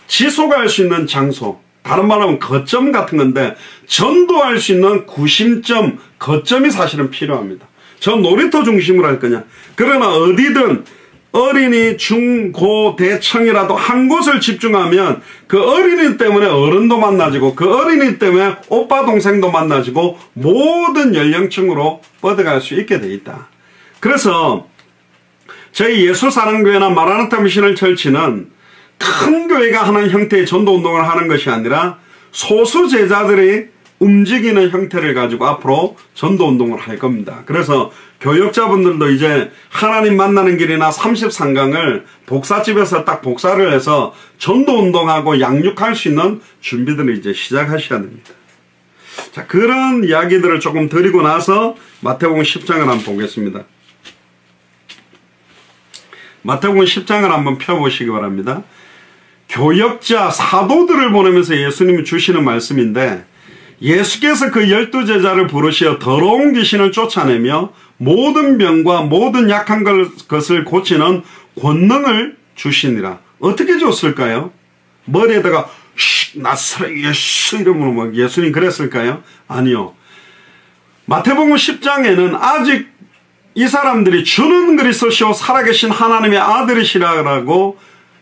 지속할 수 있는 장소, 다른 말하면 거점 같은 건데, 전도할 수 있는 구심점, 거점이 사실은 필요합니다. 저 놀이터 중심으로 할 거냐? 그러나 어디든 어린이, 중, 고, 대청이라도 한 곳을 집중하면 그 어린이 때문에 어른도 만나지고, 그 어린이 때문에 오빠 동생도 만나지고, 모든 연령층으로 뻗어갈 수 있게 돼 있다. 그래서 저희 예수사랑교회나 마라나타 미션을 철치는 큰 교회가 하는 형태의 전도운동을 하는 것이 아니라 소수 제자들이 움직이는 형태를 가지고 앞으로 전도운동을 할 겁니다. 그래서 교역자분들도 이제 하나님 만나는 길이나 33강을 복사집에서 딱 복사를 해서 전도운동하고 양육할 수 있는 준비들을 이제 시작하셔야 됩니다. 자, 그런 이야기들을 조금 드리고 나서 마태복음 10장을 한번 보겠습니다. 마태복음 10장을 한번 펴보시기 바랍니다. 교역자, 사도들을 보내면서 예수님이 주시는 말씀인데, 예수께서 그 12제자를 부르시어 더러운 귀신을 쫓아내며 모든 병과 모든 약한 것을 고치는 권능을 주시니라. 어떻게 줬을까요? 머리에다가 나사렛 예수 이름으로 막 예수님 그랬을까요? 아니요. 마태복음 10장에는 아직 이 사람들이 주는 그리스도시요 살아계신 하나님의 아들이시라고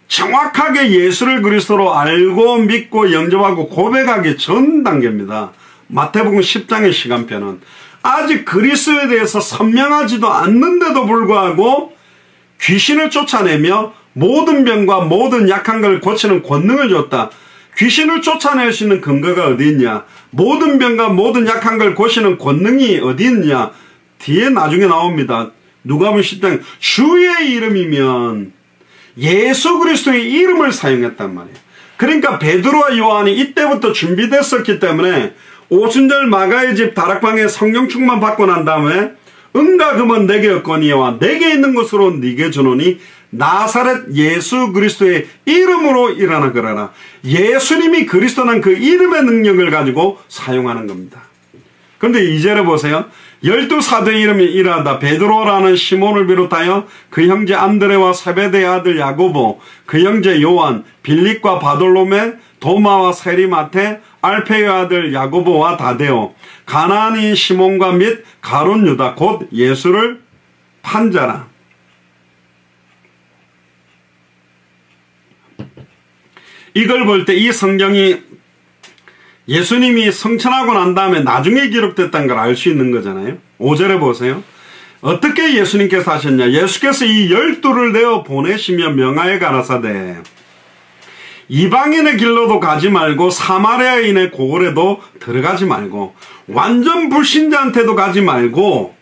정확하게 예수를 그리스도로 알고 믿고 영접하고 고백하기 전 단계입니다. 마태복음 10장의 시간표는 아직 그리스도에 대해서 선명하지도 않는데도 불구하고 귀신을 쫓아내며 모든 병과 모든 약한 걸 고치는 권능을 줬다. 귀신을 쫓아낼 수 있는 근거가 어디 있냐? 모든 병과 모든 약한 걸 고치는 권능이 어디 있냐? 뒤에 나중에 나옵니다. 누가복음 10장 주의 이름이면 예수 그리스도의 이름을 사용했단 말이에요. 그러니까 베드로와 요한이 이때부터 준비됐었기 때문에 오순절 마가의 집 다락방에 성령 충만 받고 난 다음에 은과 금은 내게 없거니와 내게 있는 것으로 네게 주노니 나사렛 예수 그리스도의 이름으로 일어나 그러라. 예수님이 그리스도는 그 이름의 능력을 가지고 사용하는 겁니다. 그런데 2절에 보세요. 12사도의 이름이 이르다 베드로라는 시몬을 비롯하여 그 형제 안드레와 세베대의 아들 야고보, 그 형제 요한, 빌립과 바돌로메, 도마와 세리마테, 알페의 아들 야고보와 다데오, 가나안인 시몬과 및 가룟 유다 곧 예수를 판 자라. 이걸 볼 때 이 성경이 예수님이 성천하고 난 다음에 나중에 기록됐다는 걸 알 수 있는 거잖아요. 5절에 보세요. 어떻게 예수님께서 하셨냐. 예수께서 이 12를 내어 보내시며 명하여 가라사대 이방인의 길로도 가지 말고 사마리아인의 고을에도 들어가지 말고 완전 불신자한테도 가지 말고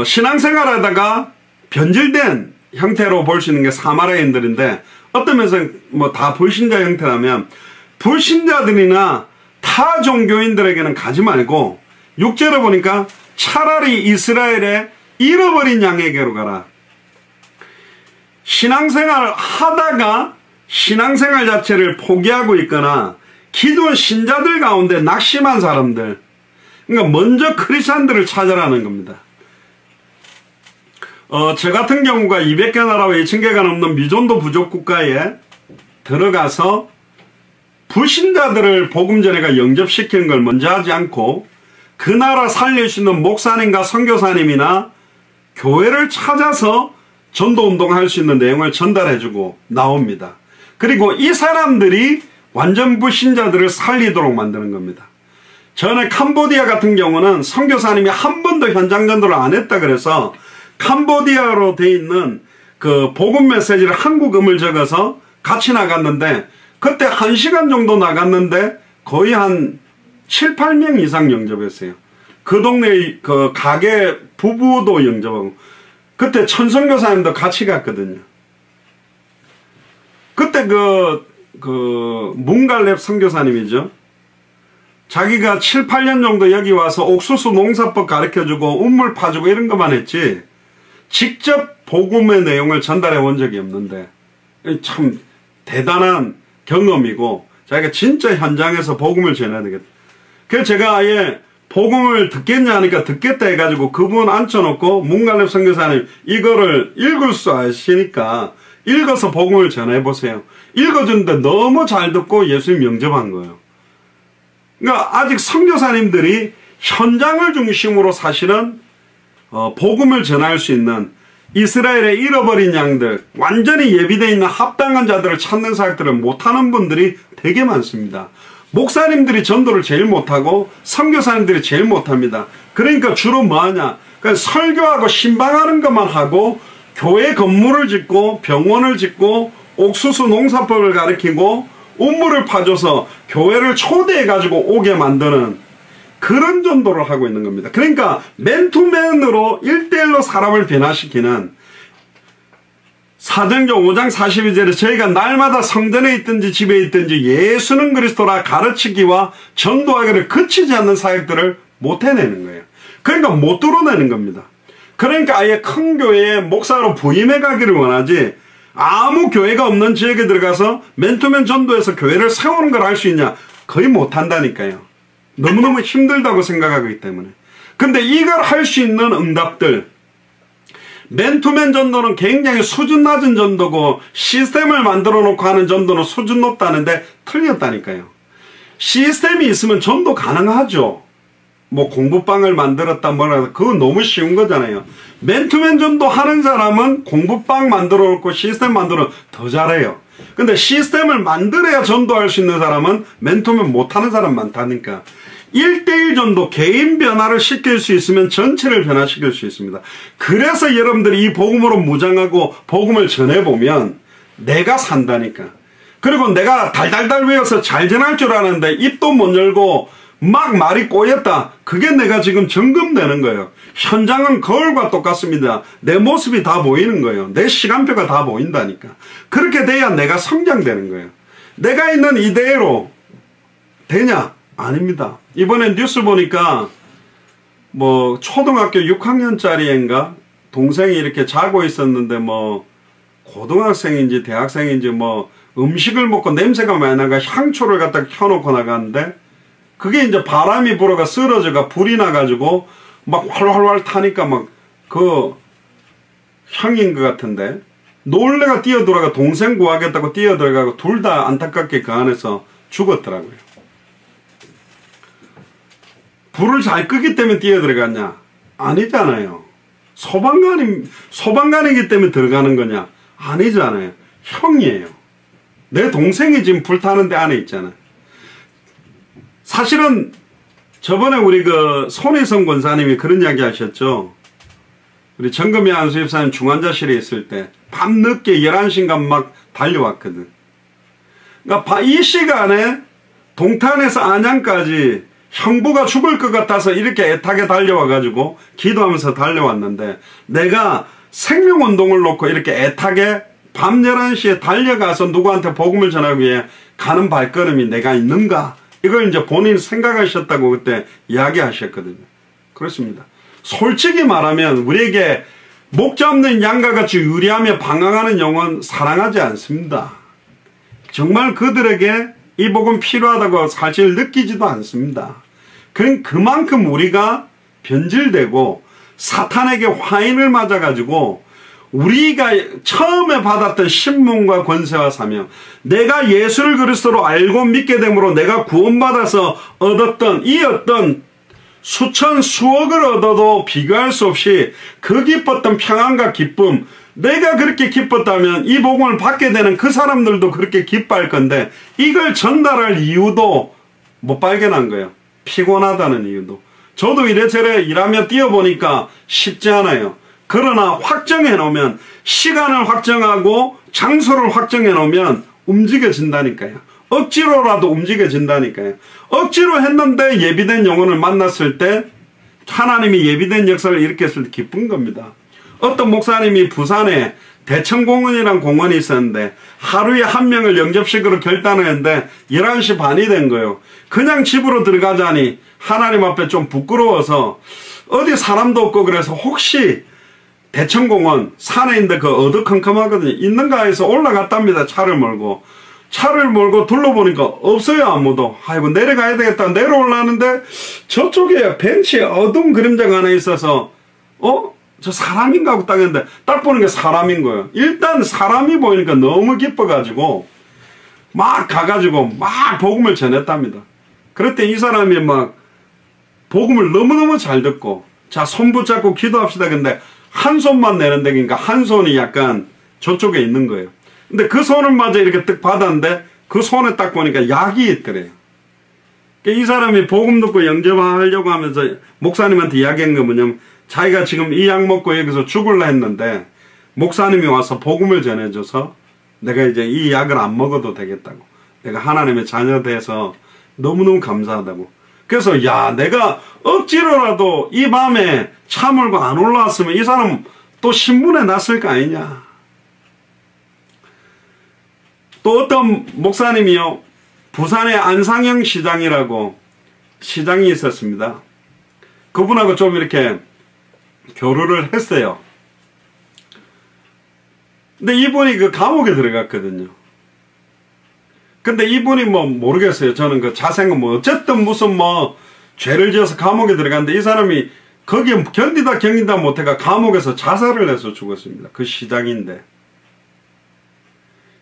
신앙생활하다가 변질된 형태로 볼 수 있는 게 사마리아인들인데 어떤 면에서 뭐 다 불신자 형태라면 불신자들이나 타 종교인들에게는 가지 말고 6절에 보니까 차라리 이스라엘의 잃어버린 양에게로 가라. 신앙생활을 하다가 신앙생활 자체를 포기하고 있거나 기존 신자들 가운데 낙심한 사람들, 그러니까 먼저 크리스찬들을 찾아라는 겁니다. 저 같은 경우가 200개 나라와 2,000개가 넘는 미존도 부족 국가에 들어가서 불신자들을 복음 전에가 영접시키는 걸 먼저 하지 않고 그 나라 살릴 수 있는 목사님과 선교사님이나 교회를 찾아서 전도운동할 수 있는 내용을 전달해주고 나옵니다. 그리고 이 사람들이 완전 불신자들을 살리도록 만드는 겁니다. 전에 캄보디아 같은 경우는 선교사님이 한 번도 현장 전도를 안 했다 그래서 캄보디아로 돼 있는 그 복음 메시지를 한국음을 적어서 같이 나갔는데 그때 1시간 정도 나갔는데 거의 한 7, 8명 이상 영접했어요. 그 동네 그 가게 부부도 영접하고 그때 천선교사님도 같이 갔거든요. 그때 문갈렙 선교사님이죠. 자기가 7, 8년 정도 여기 와서 옥수수 농사법 가르쳐주고 우물 파주고 이런 것만 했지 직접 복음의 내용을 전달해 본 적이 없는데 참 대단한 경험이고 자기가 진짜 현장에서 복음을 전해야 되겠다. 그래서 제가 아예 복음을 듣겠냐 하니까 듣겠다 해가지고 그분 앉혀놓고 문갈렙 선교사님 이거를 읽을 수 아시니까 읽어서 복음을 전해보세요. 읽어주는데 너무 잘 듣고 예수님 영접한 거예요. 그러니까 아직 선교사님들이 현장을 중심으로 사실은 복음을 전할 수 있는 이스라엘의 잃어버린 양들, 완전히 예비되어 있는 합당한 자들을 찾는 사역들을 못하는 분들이 되게 많습니다. 목사님들이 전도를 제일 못하고 선교사님들이 제일 못합니다. 그러니까 주로 뭐하냐, 그러니까 설교하고 신방하는 것만 하고 교회 건물을 짓고 병원을 짓고 옥수수 농사법을 가르치고 우물을 파줘서 교회를 초대해가지고 오게 만드는 그런 전도를 하고 있는 겁니다. 그러니까 맨투맨으로 1대1로 사람을 변화시키는 사도행전 5장 42절에 저희가 날마다 성전에 있든지 집에 있든지 예수는 그리스도라 가르치기와 전도하기를 그치지 않는 사역들을 못 해내는 거예요. 그러니까 못 뚫어내는 겁니다. 그러니까 아예 큰 교회에 목사로 부임해 가기를 원하지, 아무 교회가 없는 지역에 들어가서 맨투맨 전도해서 교회를 세우는 걸 할 수 있냐? 거의 못 한다니까요. 너무너무 힘들다고 생각하기 때문에. 근데 이걸 할 수 있는 응답들, 맨투맨 전도는 굉장히 수준 낮은 전도고 시스템을 만들어 놓고 하는 전도는 수준 높다는데 틀렸다니까요. 시스템이 있으면 전도 가능하죠. 뭐 공부방을 만들었다 뭐라, 그건 너무 쉬운 거잖아요. 맨투맨 전도 하는 사람은 공부방 만들어 놓고 시스템 만들어 더 잘해요. 근데 시스템을 만들어야 전도할 수 있는 사람은 맨투맨 못하는 사람 많다니까. 1대1 전도, 개인 변화를 시킬 수 있으면 전체를 변화시킬 수 있습니다. 그래서 여러분들이 이 복음으로 무장하고 복음을 전해보면 내가 산다니까. 그리고 내가 달달달 외워서 잘 전할 줄 아는데 입도 못 열고 막 말이 꼬였다. 그게 내가 지금 점검되는 거예요. 현장은 거울과 똑같습니다. 내 모습이 다 보이는 거예요. 내 시간표가 다 보인다니까. 그렇게 돼야 내가 성장되는 거예요. 내가 있는 이대로 되냐? 아닙니다. 이번에 뉴스 보니까 뭐 초등학교 6학년짜리인가 동생이 이렇게 자고 있었는데 뭐 고등학생인지 대학생인지 뭐 음식을 먹고 냄새가 많이 나가 향초를 갖다 켜놓고 나가는데 그게 이제 바람이 불어가 쓰러져가 불이 나가지고 막 활활활 타니까 막 그 향인 것 같은데 놀래가 뛰어들어가 동생 구하겠다고 뛰어들어가고 둘 다 안타깝게 그 안에서 죽었더라고요. 불을 잘 끄기 때문에 뛰어들어갔냐? 아니잖아요. 소방관이기 때문에 들어가는 거냐? 아니잖아요. 형이에요. 내 동생이 지금 불타는 데 안에 있잖아요. 사실은 저번에 우리 그 손혜성 권사님이 그런 이야기 하셨죠. 우리 정금희 안수집사님 중환자실에 있을 때 밤늦게 11시인가 막 달려왔거든. 그러니까 이 시간에 동탄에서 안양까지 형부가 죽을 것 같아서 이렇게 애타게 달려와가지고 기도하면서 달려왔는데 내가 생명운동을 놓고 이렇게 애타게 밤 11시에 달려가서 누구한테 복음을 전하기 위해 가는 발걸음이 내가 있는가? 이걸 이제 본인이 생각하셨다고 그때 이야기하셨거든요. 그렇습니다. 솔직히 말하면 우리에게 목 잡는 양과 같이 유리하며 방황하는 영혼 사랑하지 않습니다. 정말 그들에게 이 복음 필요하다고 사실 느끼지도 않습니다. 그만큼 우리가 변질되고 사탄에게 화인을 맞아가지고 우리가 처음에 받았던 신문과 권세와 사명, 내가 예수를 그리스도로 알고 믿게 됨으로 내가 구원받아서 얻었던 이 어떤 수천 수억을 얻어도 비교할 수 없이 그 기뻤던 평안과 기쁨, 내가 그렇게 기뻤다면 이 복음을 받게 되는 그 사람들도 그렇게 기뻐할 건데 이걸 전달할 이유도 못 발견한 거예요. 피곤하다는 이유도. 저도 이래저래 일하며 뛰어보니까 쉽지 않아요. 그러나 확정해 놓으면, 시간을 확정하고 장소를 확정해 놓으면 움직여진다니까요. 억지로라도 움직여진다니까요. 억지로 했는데 예비된 영혼을 만났을 때 하나님이 예비된 역사를 일으켰을 때 기쁜 겁니다. 어떤 목사님이 부산에 대청공원이란 공원이 있었는데 하루에 한 명을 영접식으로 결단을 했는데 11시 반이 된 거예요. 그냥 집으로 들어가자니 하나님 앞에 좀 부끄러워서 어디 사람도 없고 그래서 혹시 대청공원 산에 있는데 그 어두컴컴하거든요. 있는가 해서 올라갔답니다. 차를 몰고 둘러보니까 없어요. 아무도. 아이고 내려가야 되겠다. 내려올라는데 저쪽에 벤치에 어두운 그림자가 하나 있어서 저 사람인가 하고 딱 했는데 딱 보는 게 사람인 거예요. 일단 사람이 보이니까 너무 기뻐가지고 막 가가지고 막 복음을 전했답니다. 그랬더니 이 사람이 막 복음을 너무너무 잘 듣고 자 손 붙잡고 기도합시다. 근데 한 손만 내는데 그러니까 한 손이 약간 저쪽에 있는 거예요. 근데 그 손을 마저 이렇게 뜩 받았는데 그 손에 딱 보니까 약이 있더래요. 그러니까 이 사람이 복음 듣고 영접하려고 하면서 목사님한테 이야기한 거 뭐냐면 자기가 지금 이 약 먹고 여기서 죽을라 했는데 목사님이 와서 복음을 전해줘서 내가 이제 이 약을 안 먹어도 되겠다고. 내가 하나님의 자녀 돼서 너무너무 감사하다고. 그래서 야 내가 억지로라도 이 밤에 차 몰고 안 올라왔으면 이 사람 또 신문에 났을 거 아니냐. 또 어떤 목사님이요, 부산의 안상형 시장이라고 시장이 있었습니다. 그분하고 좀 이렇게 교류를 했어요. 근데 이분이 그 감옥에 들어갔거든요. 근데 이분이 뭐 모르겠어요. 저는 그 자세한 뭐 어쨌든 무슨 뭐 죄를 지어서 감옥에 들어갔는데 이 사람이 거기에 견디다 못해가 감옥에서 자살을 해서 죽었습니다. 그 시장인데.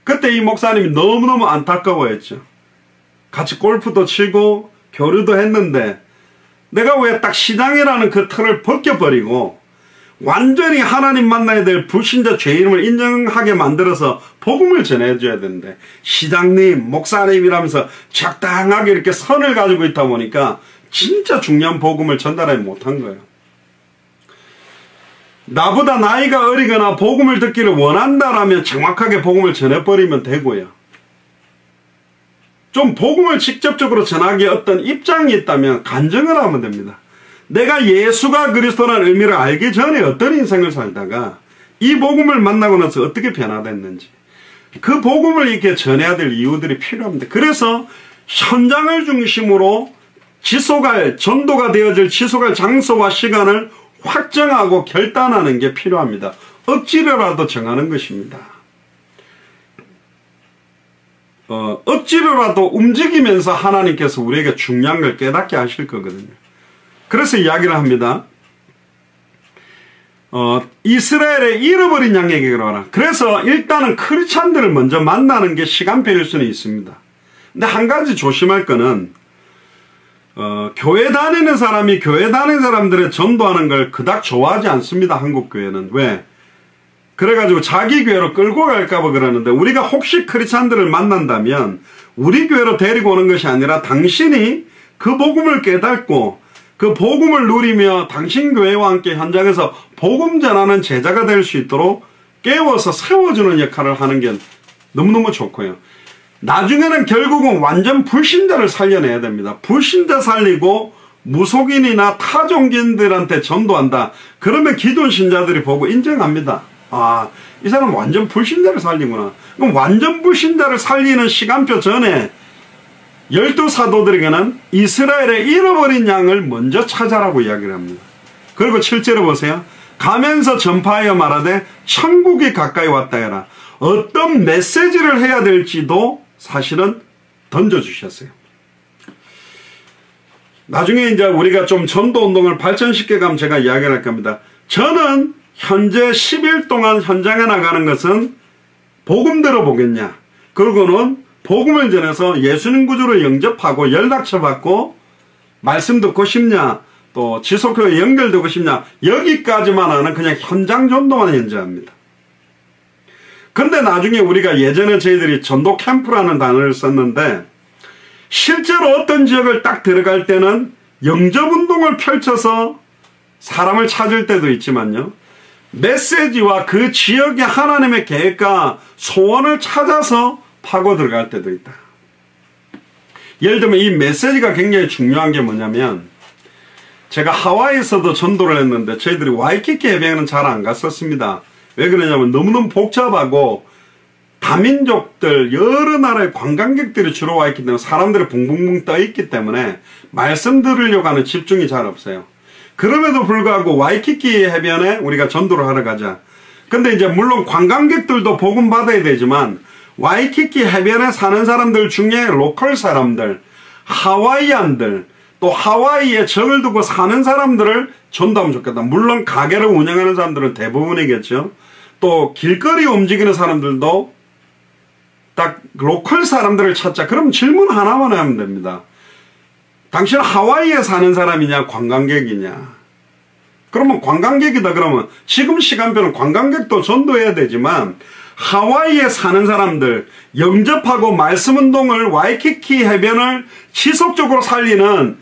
그때 이 목사님이 너무너무 안타까워했죠. 같이 골프도 치고 교류도 했는데 내가 왜 딱 시장이라는 그 틀을 벗겨버리고 완전히 하나님 만나야 될 불신자 죄인임을 인정하게 만들어서 복음을 전해줘야 되는데 시장님, 목사님이라면서 적당하게 이렇게 선을 가지고 있다 보니까 진짜 중요한 복음을 전달하지 못한 거예요. 나보다 나이가 어리거나 복음을 듣기를 원한다라면 정확하게 복음을 전해버리면 되고요. 좀 복음을 직접적으로 전하기에 어떤 입장이 있다면 간증을 하면 됩니다. 내가 예수가 그리스도라는 의미를 알기 전에 어떤 인생을 살다가 이 복음을 만나고 나서 어떻게 변화됐는지 그 복음을 이렇게 전해야 될 이유들이 필요합니다. 그래서 현장을 중심으로 전도가 되어질 지속할 장소와 시간을 확정하고 결단하는 게 필요합니다. 억지로라도 정하는 것입니다. 억지로라도 움직이면서 하나님께서 우리에게 중요한 걸 깨닫게 하실 거거든요. 그래서 이야기를 합니다. 이스라엘의 잃어버린 양에게 가라. 그래서 일단은 크리스찬들을 먼저 만나는 게 시간표일 수는 있습니다. 근데 한 가지 조심할 거는 교회 다니는 사람이 교회 다니는 사람들의 전도하는 걸 그닥 좋아하지 않습니다. 한국 교회는. 왜? 그래가지고 자기 교회로 끌고 갈까봐 그러는데 우리가 혹시 크리스찬들을 만난다면 우리 교회로 데리고 오는 것이 아니라 당신이 그 복음을 깨닫고 그 복음을 누리며 당신 교회와 함께 현장에서 복음 전하는 제자가 될 수 있도록 깨워서 세워주는 역할을 하는 게 너무너무 좋고요. 나중에는 결국은 완전 불신자를 살려내야 됩니다. 불신자 살리고 무속인이나 타종교인들한테 전도한다. 그러면 기존 신자들이 보고 인정합니다. 아, 이 사람 완전 불신자를 살리구나. 그럼 완전 불신자를 살리는 시간표 전에 12사도들에게는 이스라엘의 잃어버린 양을 먼저 찾아라고 이야기를 합니다. 그리고 7절에 보세요. 가면서 전파하여 말하되 천국이 가까이 왔다 해라. 어떤 메시지를 해야 될지도 사실은 던져주셨어요. 나중에 이제 우리가 좀 전도운동을 발전시켜 가면 제가 이야기를 할 겁니다. 저는 현재 10일 동안 현장에 나가는 것은 복음 들어보겠냐. 그리고는 복음을 전해서 예수님 구주로 영접하고 연락처 받고 말씀 듣고 싶냐. 또 지속교회 연결되고 싶냐. 여기까지만 하는 그냥 현장 전도만 현재합니다. 근데 나중에 우리가 예전에 저희들이 전도 캠프라는 단어를 썼는데 실제로 어떤 지역을 딱 들어갈 때는 영접운동을 펼쳐서 사람을 찾을 때도 있지만요. 메시지와 그 지역의 하나님의 계획과 소원을 찾아서 파고 들어갈 때도 있다. 예를 들면 이 메시지가 굉장히 중요한 게 뭐냐면 제가 하와이에서도 전도를 했는데 저희들이 와이키키 해변은 잘 안 갔었습니다. 왜 그러냐면 너무너무 복잡하고 다민족들 여러 나라의 관광객들이 주로 와 있기 때문에 사람들이 붕붕붕 떠 있기 때문에 말씀 들으려고 하는 집중이 잘 없어요. 그럼에도 불구하고 와이키키 해변에 우리가 전도를 하러 가자. 근데 이제 물론 관광객들도 복음 받아야 되지만 와이키키 해변에 사는 사람들 중에 로컬 사람들, 하와이안들, 또 하와이에 정을 두고 사는 사람들을 전도하면 좋겠다. 물론 가게를 운영하는 사람들은 대부분이겠죠. 또 길거리 움직이는 사람들도 딱 로컬 사람들을 찾자. 그럼 질문 하나만 하면 됩니다. 당신은 하와이에 사는 사람이냐 관광객이냐. 그러면 관광객이다 그러면 지금 시간표는 관광객도 전도해야 되지만 하와이에 사는 사람들 영접하고 말씀운동을 와이키키 해변을 지속적으로 살리는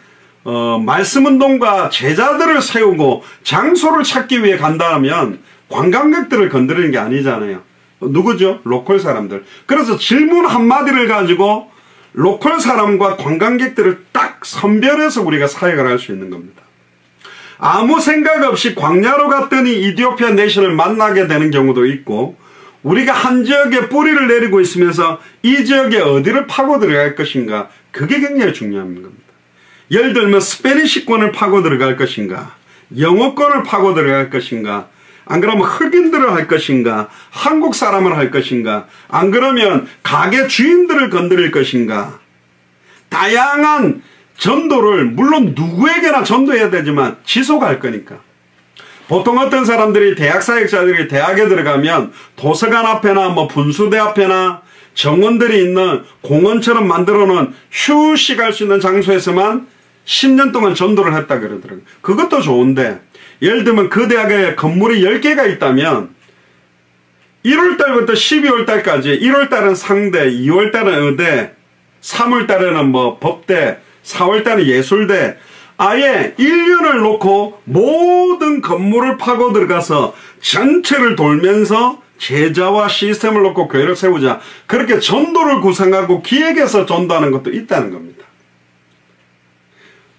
말씀운동과 제자들을 세우고 장소를 찾기 위해 간다면 관광객들을 건드리는 게 아니잖아요. 누구죠? 로컬 사람들. 그래서 질문 한마디를 가지고 로컬 사람과 관광객들을 딱 선별해서 우리가 사역을 할 수 있는 겁니다. 아무 생각 없이 광야로 갔더니 이디오피아 내신을 만나게 되는 경우도 있고 우리가 한 지역에 뿌리를 내리고 있으면서 이 지역에 어디를 파고 들어갈 것인가, 그게 굉장히 중요한 겁니다. 예를 들면 스페니시권을 파고 들어갈 것인가, 영어권을 파고 들어갈 것인가, 안 그러면 흑인들을 할 것인가, 한국 사람을 할 것인가, 안 그러면 가게 주인들을 건드릴 것인가, 다양한 전도를 물론 누구에게나 전도해야 되지만 지속할 거니까. 보통 어떤 사람들이 대학 사역자들이 대학에 들어가면 도서관 앞에나 뭐 분수대 앞에나 정원들이 있는 공원처럼 만들어 놓은 휴식할 수 있는 장소에서만 10년 동안 전도를 했다 그러더라고요. 그것도 좋은데, 예를 들면 그 대학에 건물이 10개가 있다면 1월달부터 12월달까지, 1월달은 상대, 2월달은 의대, 3월달에는 뭐 법대, 4월달은 예술대, 아예 1년을 놓고 모든 건물을 파고 들어가서 전체를 돌면서 제자와 시스템을 놓고 교회를 세우자, 그렇게 전도를 구상하고 기획해서 전도하는 것도 있다는 겁니다.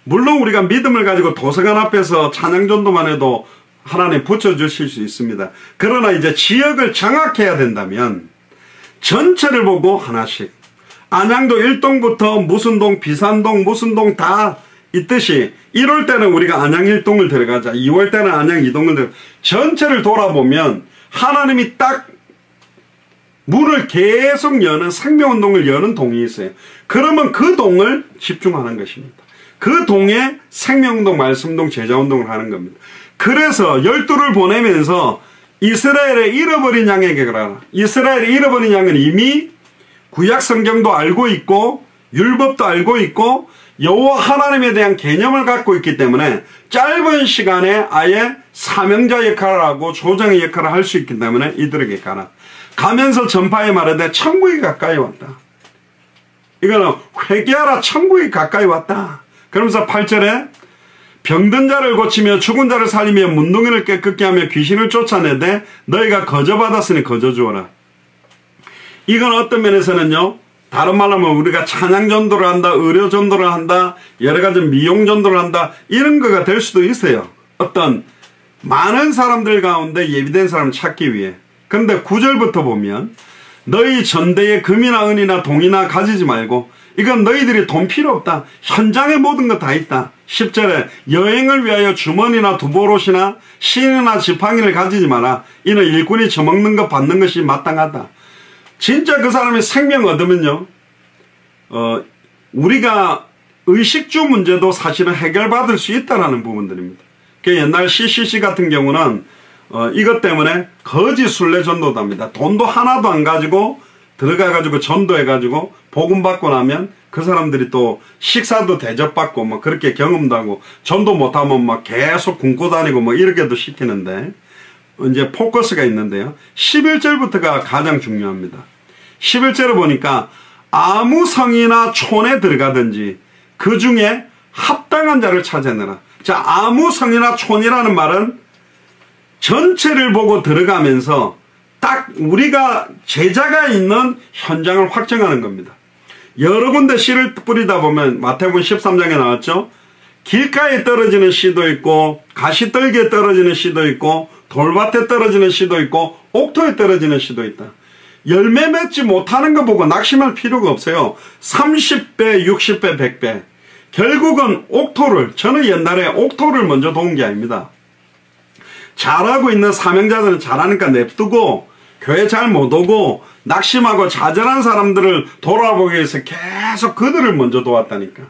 물론 우리가 믿음을 가지고 도서관 앞에서 찬양전도만 해도 하나님 붙여주실 수 있습니다. 그러나 이제 지역을 장악해야 된다면 전체를 보고 하나씩, 안양도 1동부터 무슨 동, 비산동, 무슨 동 다 있듯이 1월 때는 우리가 안양 1동을 들어가자, 2월 때는 안양 2동을 들어가자, 전체를 돌아보면 하나님이 딱 문을 계속 여는, 생명운동을 여는 동이 있어요. 그러면 그 동을 집중하는 것입니다. 그 동에 생명운동, 말씀운동, 제자운동을 하는 겁니다. 그래서 12를 보내면서 이스라엘의 잃어버린 양에게 가라. 이스라엘의 잃어버린 양은 이미 구약 성경도 알고 있고 율법도 알고 있고 여호와 하나님에 대한 개념을 갖고 있기 때문에 짧은 시간에 아예 사명자 역할을 하고 조정의 역할을 할 수 있기 때문에 이들에게 가라. 가면서 전파에 말하되 천국이 가까이 왔다. 이거는 회개하라, 천국이 가까이 왔다. 그러면서 8절에 병든 자를 고치며 죽은 자를 살리며 문둥이를 깨끗게 하며 귀신을 쫓아내되 너희가 거저받았으니 거저주어라. 이건 어떤 면에서는요, 다른 말로 하면 우리가 찬양전도를 한다, 의료전도를 한다, 여러가지 미용전도를 한다, 이런 거가 될 수도 있어요. 어떤 많은 사람들 가운데 예비된 사람을 찾기 위해. 그런데 9절부터 보면 너희 전대에 금이나 은이나 동이나 가지지 말고, 이건 너희들이 돈 필요 없다, 현장에 모든 거 다 있다. 10절에 여행을 위하여 주머니나 두보롯이나 신이나 지팡이를 가지지 마라. 이는 일꾼이 처먹는 것 받는 것이 마땅하다. 진짜 그 사람이 생명 얻으면요, 우리가 의식주 문제도 사실은 해결받을 수 있다는 부분들입니다. 옛날 CCC 같은 경우는 이것 때문에 거짓 순례 전도도 합니다. 돈도 하나도 안 가지고 들어가가지고 전도해가지고 복음 받고 나면 그 사람들이 또 식사도 대접받고 뭐 그렇게 경험도 하고, 전도 못하면 막 계속 굶고 다니고 뭐 이렇게도 시키는데, 이제 포커스가 있는데요, 11절부터가 가장 중요합니다. 11절을 보니까 아무 성이나 촌에 들어가든지 그 중에 합당한 자를 찾아내라. 자, 아무 성이나 촌이라는 말은 전체를 보고 들어가면서 딱 우리가 제자가 있는 현장을 확정하는 겁니다. 여러 군데 씨를 뿌리다 보면 마태복음 13장에 나왔죠. 길가에 떨어지는 씨도 있고 가시떨기에 떨어지는 씨도 있고 돌밭에 떨어지는 씨도 있고 옥토에 떨어지는 씨도 있다. 열매 맺지 못하는 거 보고 낙심할 필요가 없어요. 30배, 60배, 100배. 결국은 옥토를, 저는 옛날에 옥토를 먼저 도운 게 아닙니다. 잘하고 있는 사명자들은 잘하니까 냅두고 교회 잘 못 오고 낙심하고 좌절한 사람들을 돌아보기 위해서 계속 그들을 먼저 도왔다니까.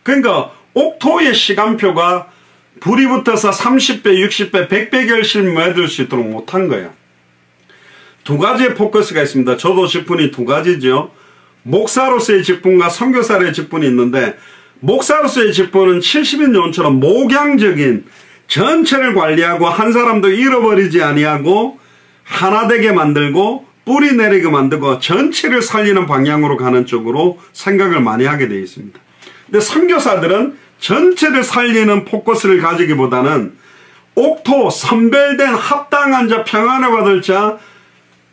그러니까 옥토의 시간표가 불이 붙어서 30배, 60배, 100배 결실 맺을 수 있도록 못한 거예요. 두 가지의 포커스가 있습니다. 저도 직분이 두 가지죠. 목사로서의 직분과 선교사로의 직분이 있는데, 목사로서의 직분은 70인 요원처럼 목양적인 전체를 관리하고 한 사람도 잃어버리지 아니하고 하나 되게 만들고 뿌리 내리게 만들고 전체를 살리는 방향으로 가는 쪽으로 생각을 많이 하게 되어 있습니다. 근데 선교사들은 전체를 살리는 포커스를 가지기보다는 옥토, 선별된 합당한 자, 평안을 받을 자,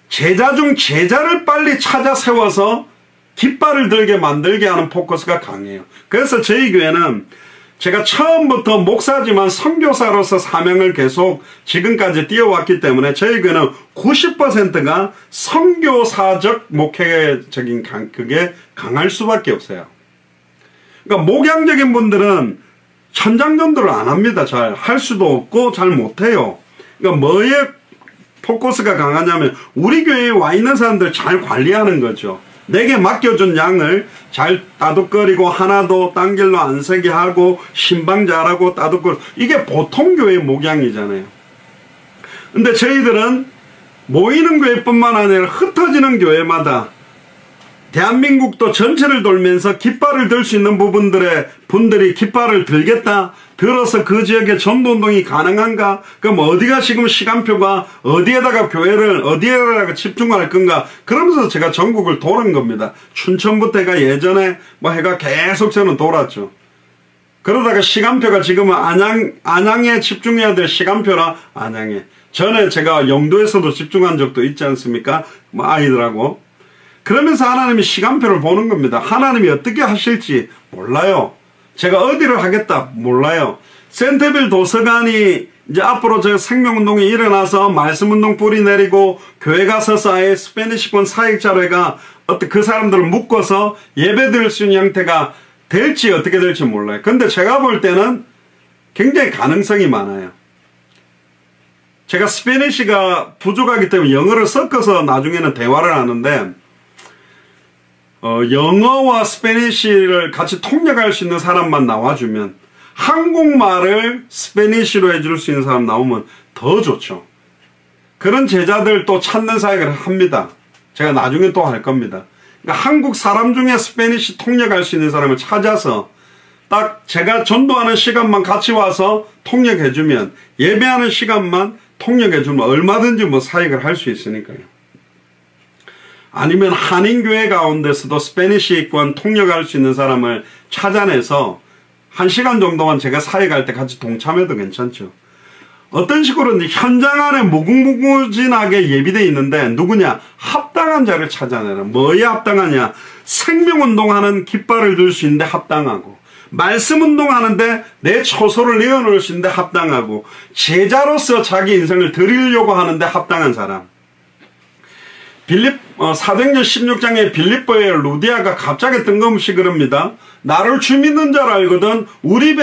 제자 중 제자를 빨리 찾아 세워서 깃발을 들게 만들게 하는 포커스가 강해요. 그래서 저희 교회는 제가 처음부터 목사지만 선교사로서 사명을 계속 지금까지 띄워왔기 때문에 저희 교회는 90%가 선교사적 목회적인 그게 강할 수밖에 없어요. 그러니까 목양적인 분들은 천장전도를 안 합니다. 잘 할 수도 없고 잘 못해요. 그러니까 뭐에 포커스가 강하냐면 우리 교회에 와 있는 사람들 잘 관리하는 거죠. 내게 맡겨준 양을 잘 따둑거리고 하나도 딴 길로 안 새게 하고 신방 잘하고 따둑거리고 이게 보통 교회 목양이잖아요. 근데 저희들은 모이는 교회뿐만 아니라 흩어지는 교회마다 대한민국도 전체를 돌면서 깃발을 들 수 있는 분들이 깃발을 들겠다. 들어서 그 지역에 전도운동이 가능한가? 그럼 어디가 지금 시간표가 어디에다가 교회를 어디에다가 집중할 건가? 그러면서 제가 전국을 도는 겁니다. 춘천부터 해가 예전에 뭐 해가 계속 저는 돌았죠. 그러다가 시간표가 지금은 안양에 집중해야 될 시간표라 안양에. 전에 제가 영도에서도 집중한 적도 있지 않습니까? 뭐 아이들하고. 그러면서 하나님이 시간표를 보는 겁니다. 하나님이 어떻게 하실지 몰라요. 제가 어디를 하겠다 몰라요. 센터빌 도서관이 이제 앞으로 저 생명운동이 일어나서 말씀운동 뿌리 내리고 교회 가서서 아예 스페니시권 사역자료가 그 사람들을 묶어서 예배 드릴 수 있는 형태가 될지 어떻게 될지 몰라요. 근데 제가 볼 때는 굉장히 가능성이 많아요. 제가 스페니시가 부족하기 때문에 영어를 섞어서 나중에는 대화를 하는데 영어와 스페니쉬를 같이 통역할 수 있는 사람만 나와주면 한국말을 스페니쉬로 해줄 수 있는 사람 나오면 더 좋죠. 그런 제자들 또 찾는 사역을 합니다. 제가 나중에 또 할 겁니다. 그러니까 한국 사람 중에 스페니쉬 통역할 수 있는 사람을 찾아서 딱 제가 전도하는 시간만 같이 와서 통역해주면 예배하는 시간만 통역해주면 얼마든지 뭐 사역을 할 수 있으니까요. 아니면 한인교회 가운데서도 스페니쉬권 통역할 수 있는 사람을 찾아내서 1시간 정도만 제가 사역할 때 같이 동참해도 괜찮죠. 어떤 식으로 현장 안에 무궁무진하게 예비되어 있는데 누구냐? 합당한 자를 찾아내라. 뭐에 합당하냐? 생명운동하는 깃발을 들 수 있는데 합당하고 말씀운동하는데 내 처소를 내어놓을 수 있는데 합당하고 제자로서 자기 인생을 드리려고 하는데 합당한 사람. 사도행전 16장에 빌립보의 루디아가 갑자기 뜬금없이 그럽니다. 나를 주 믿는 자라 알거든 우리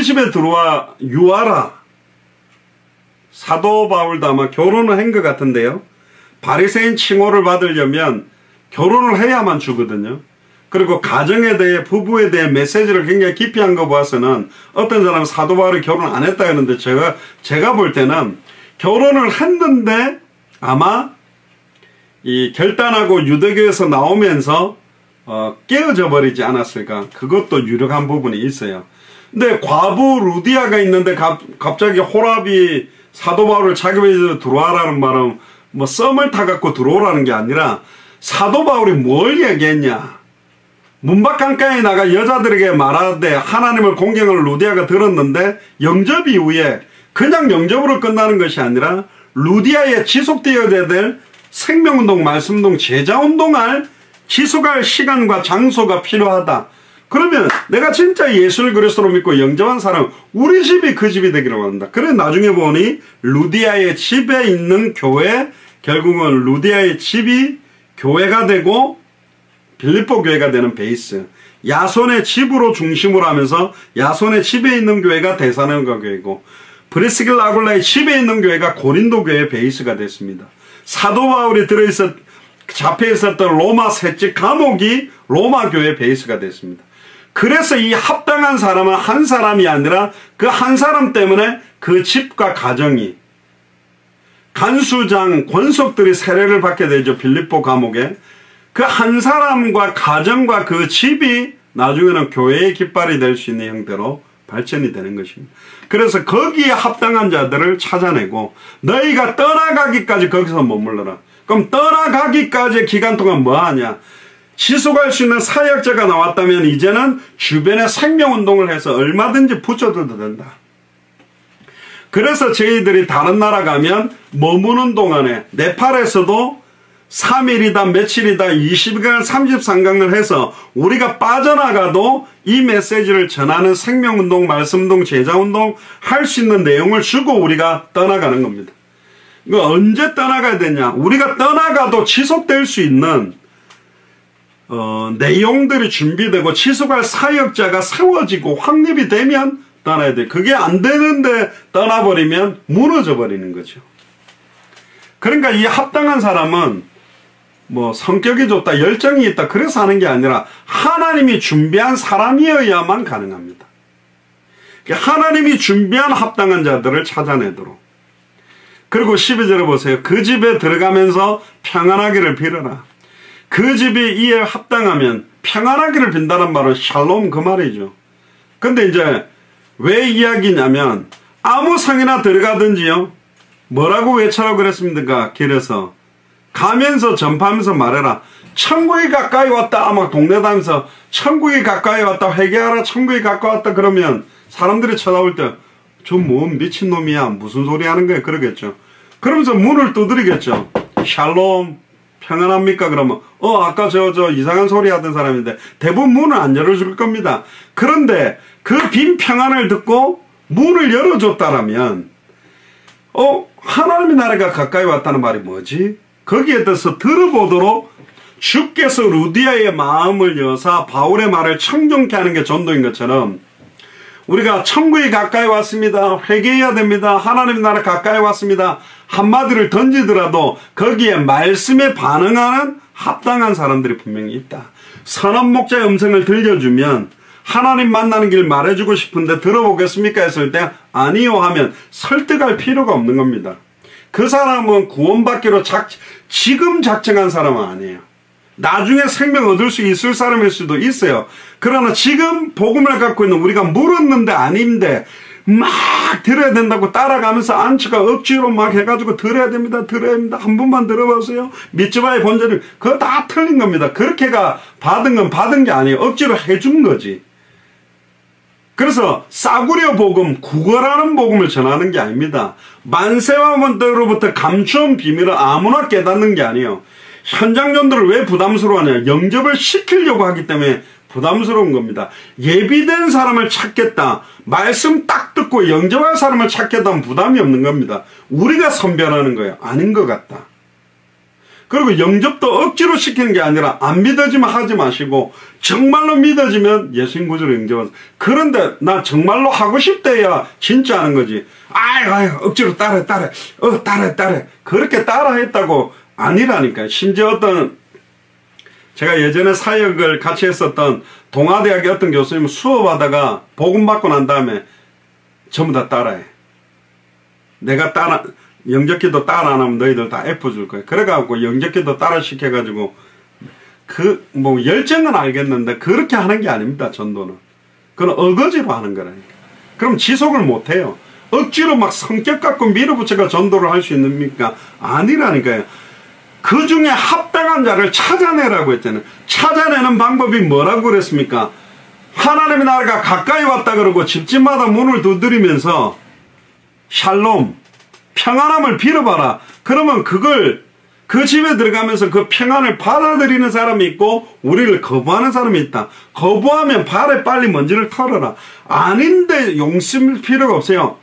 집에 들어와 유하라. 사도 바울도 아마 결혼을 한 것 같은데요. 바리새인 칭호를 받으려면 결혼을 해야만 주거든요. 그리고 가정에 대해 부부에 대해 메시지를 굉장히 깊이 한 거 보아서는 어떤 사람은 사도 바울이 결혼 안 했다 했는데 제가 볼 때는 결혼을 했는데 아마 이 결단하고 유대교에서 나오면서 깨어져 버리지 않았을까. 그것도 유력한 부분이 있어요. 근데 과부 루디아가 있는데 갑자기 호랍이 사도 바울을 자기 집에 들어와라는 말은 뭐 썸을 타갖고 들어오라는 게 아니라 사도 바울이 뭘 얘기했냐. 문밖 강가에 나가 여자들에게 말하되 하나님을 공경을 루디아가 들었는데 영접 이후에 그냥 영접으로 끝나는 것이 아니라 루디아에 지속되어야 될 생명운동, 말씀운동, 제자운동을 지속할 시간과 장소가 필요하다. 그러면 내가 진짜 예수를 그리스도로 믿고 영접한 사람 우리 집이 그 집이 되기로 한다. 그래 나중에 보니 루디아의 집에 있는 교회 결국은 루디아의 집이 교회가 되고 빌립보 교회가 되는 베이스. 야손의 집으로 중심으로 하면서 야손의 집에 있는 교회가 데살로니가 교회고 브리스길라 아굴라의 집에 있는 교회가 고린도 교회의 베이스가 됐습니다. 사도 바울이 잡혀 있었던 로마 셋째 감옥이 로마 교회 베이스가 됐습니다. 그래서 이 합당한 사람은 한 사람이 아니라 그 한 사람 때문에 그 집과 가정이 간수장 권속들이 세례를 받게 되죠. 빌립보 감옥에. 그 한 사람과 가정과 그 집이 나중에는 교회의 깃발이 될 수 있는 형태로 발전이 되는 것입니다. 그래서 거기에 합당한 자들을 찾아내고 너희가 떠나가기까지 거기서 머물러라. 그럼 떠나가기까지의 기간 동안 뭐 하냐? 지속할 수 있는 사역자가 나왔다면 이제는 주변에 생명운동을 해서 얼마든지 붙여줘도 된다. 그래서 저희들이 다른 나라 가면 머무는 동안에 네팔에서도 3일이다 며칠이다 20일간 33강을 해서 우리가 빠져나가도 이 메시지를 전하는 생명운동, 말씀운동, 제자운동 할 수 있는 내용을 주고 우리가 떠나가는 겁니다. 이거 언제 떠나가야 되냐? 우리가 떠나가도 지속될 수 있는 내용들이 준비되고 지속할 사역자가 세워지고 확립이 되면 떠나야 돼. 그게 안 되는데 떠나버리면 무너져 버리는 거죠. 그러니까 이 합당한 사람은 뭐 성격이 좋다, 열정이 있다 그래서 하는 게 아니라 하나님이 준비한 사람이어야만 가능합니다. 하나님이 준비한 합당한 자들을 찾아내도록. 그리고 12절에 보세요. 그 집에 들어가면서 평안하기를 빌어라. 그 집이 이에 합당하면 평안하기를 빈다는 말은 샬롬 그 말이죠. 근데 이제 왜 이야기냐면 아무 성이나 들어가든지요. 뭐라고 외쳐라고 그랬습니까? 길에서. 가면서 전파하면서 말해라. 천국이 가까이 왔다. 막 동네 다니면서 천국이 가까이 왔다. 회개하라. 천국이 가까이 왔다. 그러면 사람들이 쳐다볼 때 저 뭐 미친놈이야. 무슨 소리 하는 거야. 그러겠죠. 그러면서 문을 두드리겠죠. 샬롬 평안합니까? 그러면 아까 저 이상한 소리 하던 사람인데 대부분 문을 안 열어줄 겁니다. 그런데 그 빈 평안을 듣고 문을 열어줬다라면 하나님의 나라가 가까이 왔다는 말이 뭐지? 거기에 대해서 들어보도록 주께서 루디아의 마음을 여사 바울의 말을 청정케 하는 게 전도인 것처럼 우리가 천국이 가까이 왔습니다. 회개해야 됩니다. 하나님의 나라 가까이 왔습니다. 한마디를 던지더라도 거기에 말씀에 반응하는 합당한 사람들이 분명히 있다. 선한 목자의 음성을 들려주면 하나님 만나는 길 말해주고 싶은데 들어보겠습니까? 했을 때 아니요 하면 설득할 필요가 없는 겁니다. 그 사람은 구원받기로 지금 작정한 사람은 아니에요. 나중에 생명 얻을 수 있을 사람일 수도 있어요. 그러나 지금 복음을 갖고 있는 우리가 물었는데 아닌데 막 들어야 된다고 따라가면서 안치가 억지로 막 해가지고 들어야 됩니다. 들어야 됩니다. 한 번만 들어보세요. 미츠바의 본절이 그거 다 틀린 겁니다. 그렇게가 받은 건 받은 게 아니에요. 억지로 해준 거지. 그래서 싸구려 복음, 구걸하는 복음을 전하는 게 아닙니다. 만세와 번때로부터 감추온 비밀을 아무나 깨닫는 게 아니에요. 현장 전도를 왜 부담스러워하냐? 영접을 시키려고 하기 때문에 부담스러운 겁니다. 예비된 사람을 찾겠다. 말씀 딱 듣고 영접할 사람을 찾겠다 하면 부담이 없는 겁니다. 우리가 선별하는 거예요. 아닌 것 같다. 그리고 영접도 억지로 시키는 게 아니라 안 믿어지면 하지 마시고 정말로 믿어지면 예수님 구주로 영접하세요. 그런데 나 정말로 하고 싶대야 진짜 하는 거지. 아유 억지로 따라 그렇게 따라 했다고 아니라니까요. 심지어 제가 예전에 사역을 같이 했었던 동아대학의 어떤 교수님 수업하다가 복음 받고 난 다음에 전부 다 따라해. 내가 영접기도 따라 안 하면 너희들 다 F 줄 거야. 그래갖고 영접기도 따라 시켜가지고 열정은 알겠는데 그렇게 하는 게 아닙니다. 전도는. 그건 어거지로 하는 거라니까. 그럼 지속을 못 해요. 억지로 막 성격 갖고 밀어붙여가 전도를 할 수 있습니까? 아니라니까요. 그 중에 합당한 자를 찾아내라고 했잖아요. 찾아내는 방법이 뭐라고 그랬습니까? 하나님의 나라가 가까이 왔다 그러고 집집마다 문을 두드리면서 샬롬, 평안함을 빌어봐라. 그러면 그 집에 들어가면서 그 평안을 받아들이는 사람이 있고 우리를 거부하는 사람이 있다. 거부하면 발에 빨리 먼지를 털어라. 아닌데 용심일 필요가 없어요.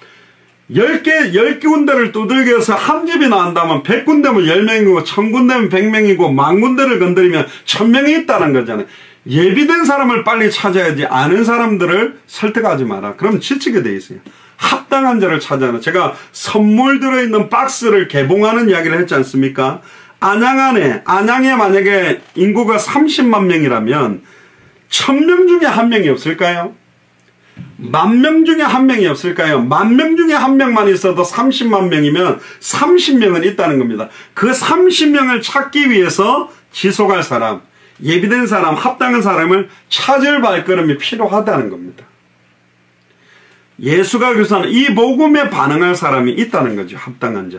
10개 군데를 두들겨 서 한 집이 나온다면 100군데면 10명이고 1000군데면 100명이고 10,000군데를 건드리면 1000명이 있다는 거잖아요. 예비된 사람을 빨리 찾아야지 아는 사람들을 설득하지 마라. 그럼 지치게 돼 있어요. 합당한 자를 찾아라. 제가 선물 들어있는 박스를 개봉하는 이야기를 했지 않습니까? 안양에 만약에 인구가 30만 명이라면 1000명 중에 한 명이 없을까요? 10,000명 중에 한 명이 없을까요? 10,000명 중에 한 명만 있어도 30만 명이면 30명은 있다는 겁니다. 그 30명을 찾기 위해서 지속할 사람, 예비된 사람, 합당한 사람을 찾을 발걸음이 필요하다는 겁니다. 예수가 교사는 이 복음에 반응할 사람이 있다는 거죠. 합당한 자.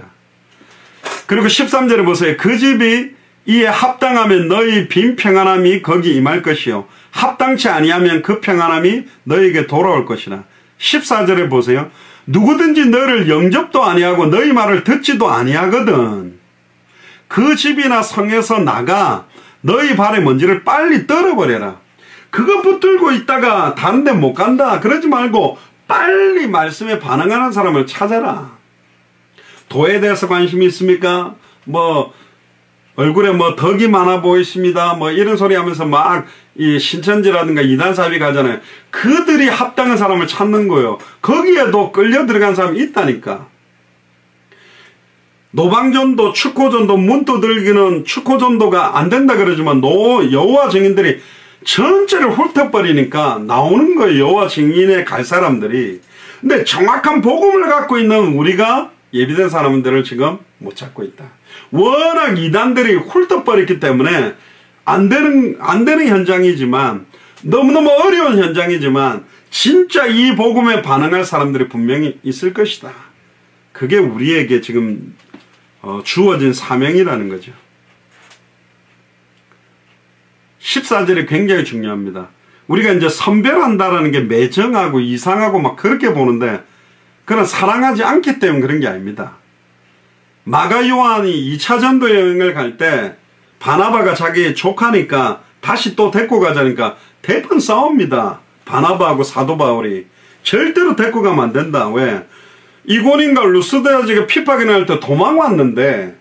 그리고 13절에 보세요. 그 집이 이에 합당하면 너희 빈 평안함이 거기 임할 것이요 합당치 아니하면 그 평안함이 너희에게 돌아올 것이라. 14절에 보세요. 누구든지 너를 영접도 아니하고 너희 말을 듣지도 아니하거든. 그 집이나 성에서 나가 너희 발의 먼지를 빨리 떨어버려라. 그거 붙들고 있다가 다른 데 못 간다 그러지 말고 빨리 말씀에 반응하는 사람을 찾아라. 도에 대해서 관심이 있습니까? 뭐 얼굴에 뭐 덕이 많아 보이십니다. 뭐 이런 소리 하면서 막 이 신천지라든가 이단사비 가잖아요. 그들이 합당한 사람을 찾는 거예요. 거기에도 끌려 들어간 사람이 있다니까. 노방전도 축호전도 문 두들기는 축호전도가 안 된다 그러지만 여호와 증인들이 전체를 훑어버리니까 나오는 거예요. 여호와 증인에 갈 사람들이. 근데 정확한 복음을 갖고 있는 우리가 예비된 사람들을 지금 못 찾고 있다. 워낙 이단들이 훑어버렸기 때문에 안 되는 현장이지만, 너무너무 어려운 현장이지만 진짜 이 복음에 반응할 사람들이 분명히 있을 것이다. 그게 우리에게 지금 주어진 사명이라는 거죠. 14절이 굉장히 중요합니다. 우리가 이제 선별한다라는 게 매정하고 이상하고 막 그렇게 보는데, 그건 사랑하지 않기 때문에 그런 게 아닙니다. 마가 요한이 2차 전도 여행을 갈 때 바나바가 자기 조카니까 다시 또 데리고 가자니까 대판 싸웁니다. 바나바하고 사도 바울이. 절대로 데리고 가면 안 된다. 왜? 이고린과 루스드라지가 핍박이 날 때 도망왔는데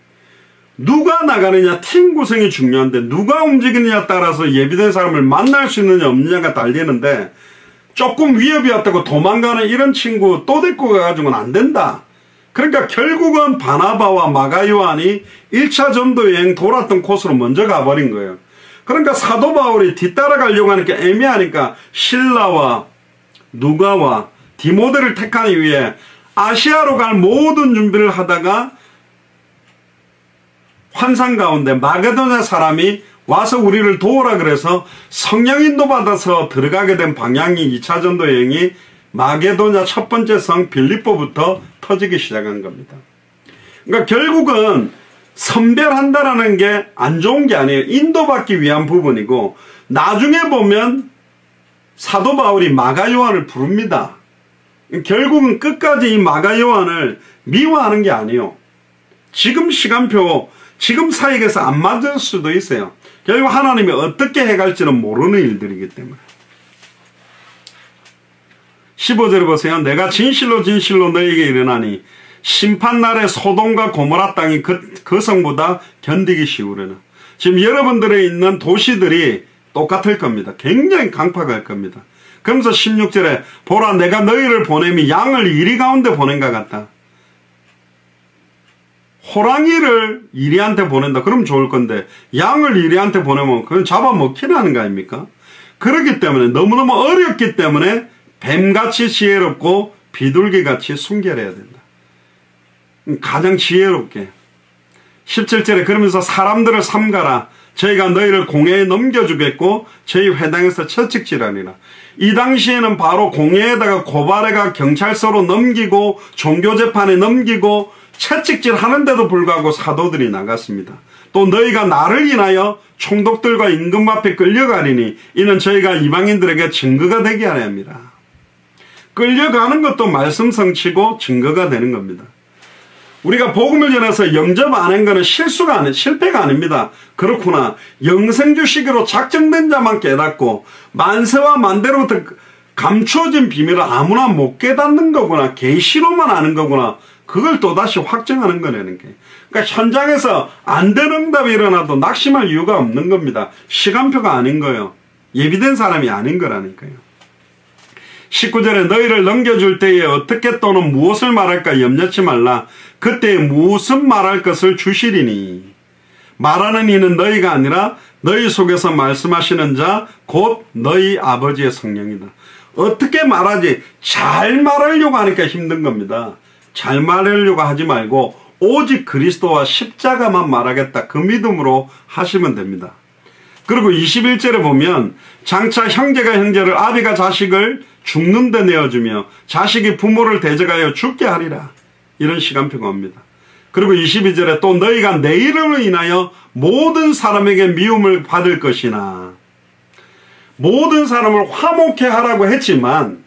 누가 나가느냐, 팀 구성이 중요한데 누가 움직이느냐에 따라서 예비된 사람을 만날 수 있느냐 없느냐가 달리는데, 조금 위협이 왔다고 도망가는 이런 친구 또 데리고 가가지고는 안 된다. 그러니까 결국은 바나바와 마가 요한이 1차 전도 여행 돌았던 코스로 먼저 가버린 거예요. 그러니까 사도 바울이 뒤따라가려고 하니까 애매하니까 실라와 누가와 디모데를 택한 이후에 아시아로 갈 모든 준비를 하다가 환상 가운데 마게도냐 사람이 와서 우리를 도우라 그래서 성령 인도 받아서 들어가게 된 방향이 2차 전도 여행이 마게도냐 첫 번째 성 빌립보부터 터지기 시작한 겁니다. 그러니까 결국은 선별한다라는 게 안 좋은 게 아니에요. 인도받기 위한 부분이고, 나중에 보면 사도 바울이 마가 요한을 부릅니다. 결국은 끝까지 이 마가 요한을 미워하는 게 아니에요. 지금 시간표, 지금 사역에서 안 맞을 수도 있어요. 결국 하나님이 어떻게 해갈지는 모르는 일들이기 때문에. 15절에 보세요. 내가 진실로 진실로 너에게 이르나니 심판날에 소돔과 고모라 땅이 그 성보다 견디기 쉬우려나. 지금 여러분들의 있는 도시들이 똑같을 겁니다. 굉장히 강팍할 겁니다. 그러면서 16절에 보라 내가 너희를 보냄이 양을 이리 가운데 보낸 것 같다. 호랑이를 이리한테 보낸다. 그러면 좋을 건데 양을 이리한테 보내면 그건 잡아먹히라는 거 아닙니까? 그렇기 때문에 너무너무 어렵기 때문에 뱀같이 지혜롭고 비둘기같이 순결해야 된다. 가장 지혜롭게. 17절에 그러면서 사람들을 삼가라. 저희가 너희를 공회에 넘겨주겠고 저희 회당에서 채찍질하니라. 이 당시에는 바로 공회에다가 고발해가 경찰서로 넘기고 종교재판에 넘기고 채찍질 하는데도 불구하고 사도들이 나갔습니다. 또 너희가 나를 인하여 총독들과 임금 앞에 끌려가리니 이는 저희가 이방인들에게 증거가 되게 하려 합니다. 끌려가는 것도 말씀 성취고 증거가 되는 겁니다. 우리가 복음을 전해서 영접 안 한 거는 실패가 아닙니다. 그렇구나. 영생주시기로 작정된 자만 깨닫고 만세와 만대로부터 감추어진 비밀을 아무나 못 깨닫는 거구나. 계시로만 아는 거구나. 그걸 또다시 확정하는 거라는 게. 그러니까 현장에서 안 되는 응답이 일어나도 낙심할 이유가 없는 겁니다. 시간표가 아닌 거예요. 예비된 사람이 아닌 거라니까요. 19절에 너희를 넘겨줄 때에 어떻게 또는 무엇을 말할까 염려치 말라. 그때 무슨 말할 것을 주시리니. 말하는 이는 너희가 아니라 너희 속에서 말씀하시는 자 곧 너희 아버지의 성령이다. 어떻게 말하지? 잘 말하려고 하니까 힘든 겁니다. 잘 말하려고 하지 말고 오직 그리스도와 십자가만 말하겠다. 그 믿음으로 하시면 됩니다. 그리고 21절에 보면 장차 형제가 형제를 아비가 자식을 죽는 데 내어주며 자식이 부모를 대적하여 죽게 하리라. 이런 시간표가 옵니다. 그리고 22절에 또 너희가 내 이름을 인하여 모든 사람에게 미움을 받을 것이나. 모든 사람을 화목해 하라고 했지만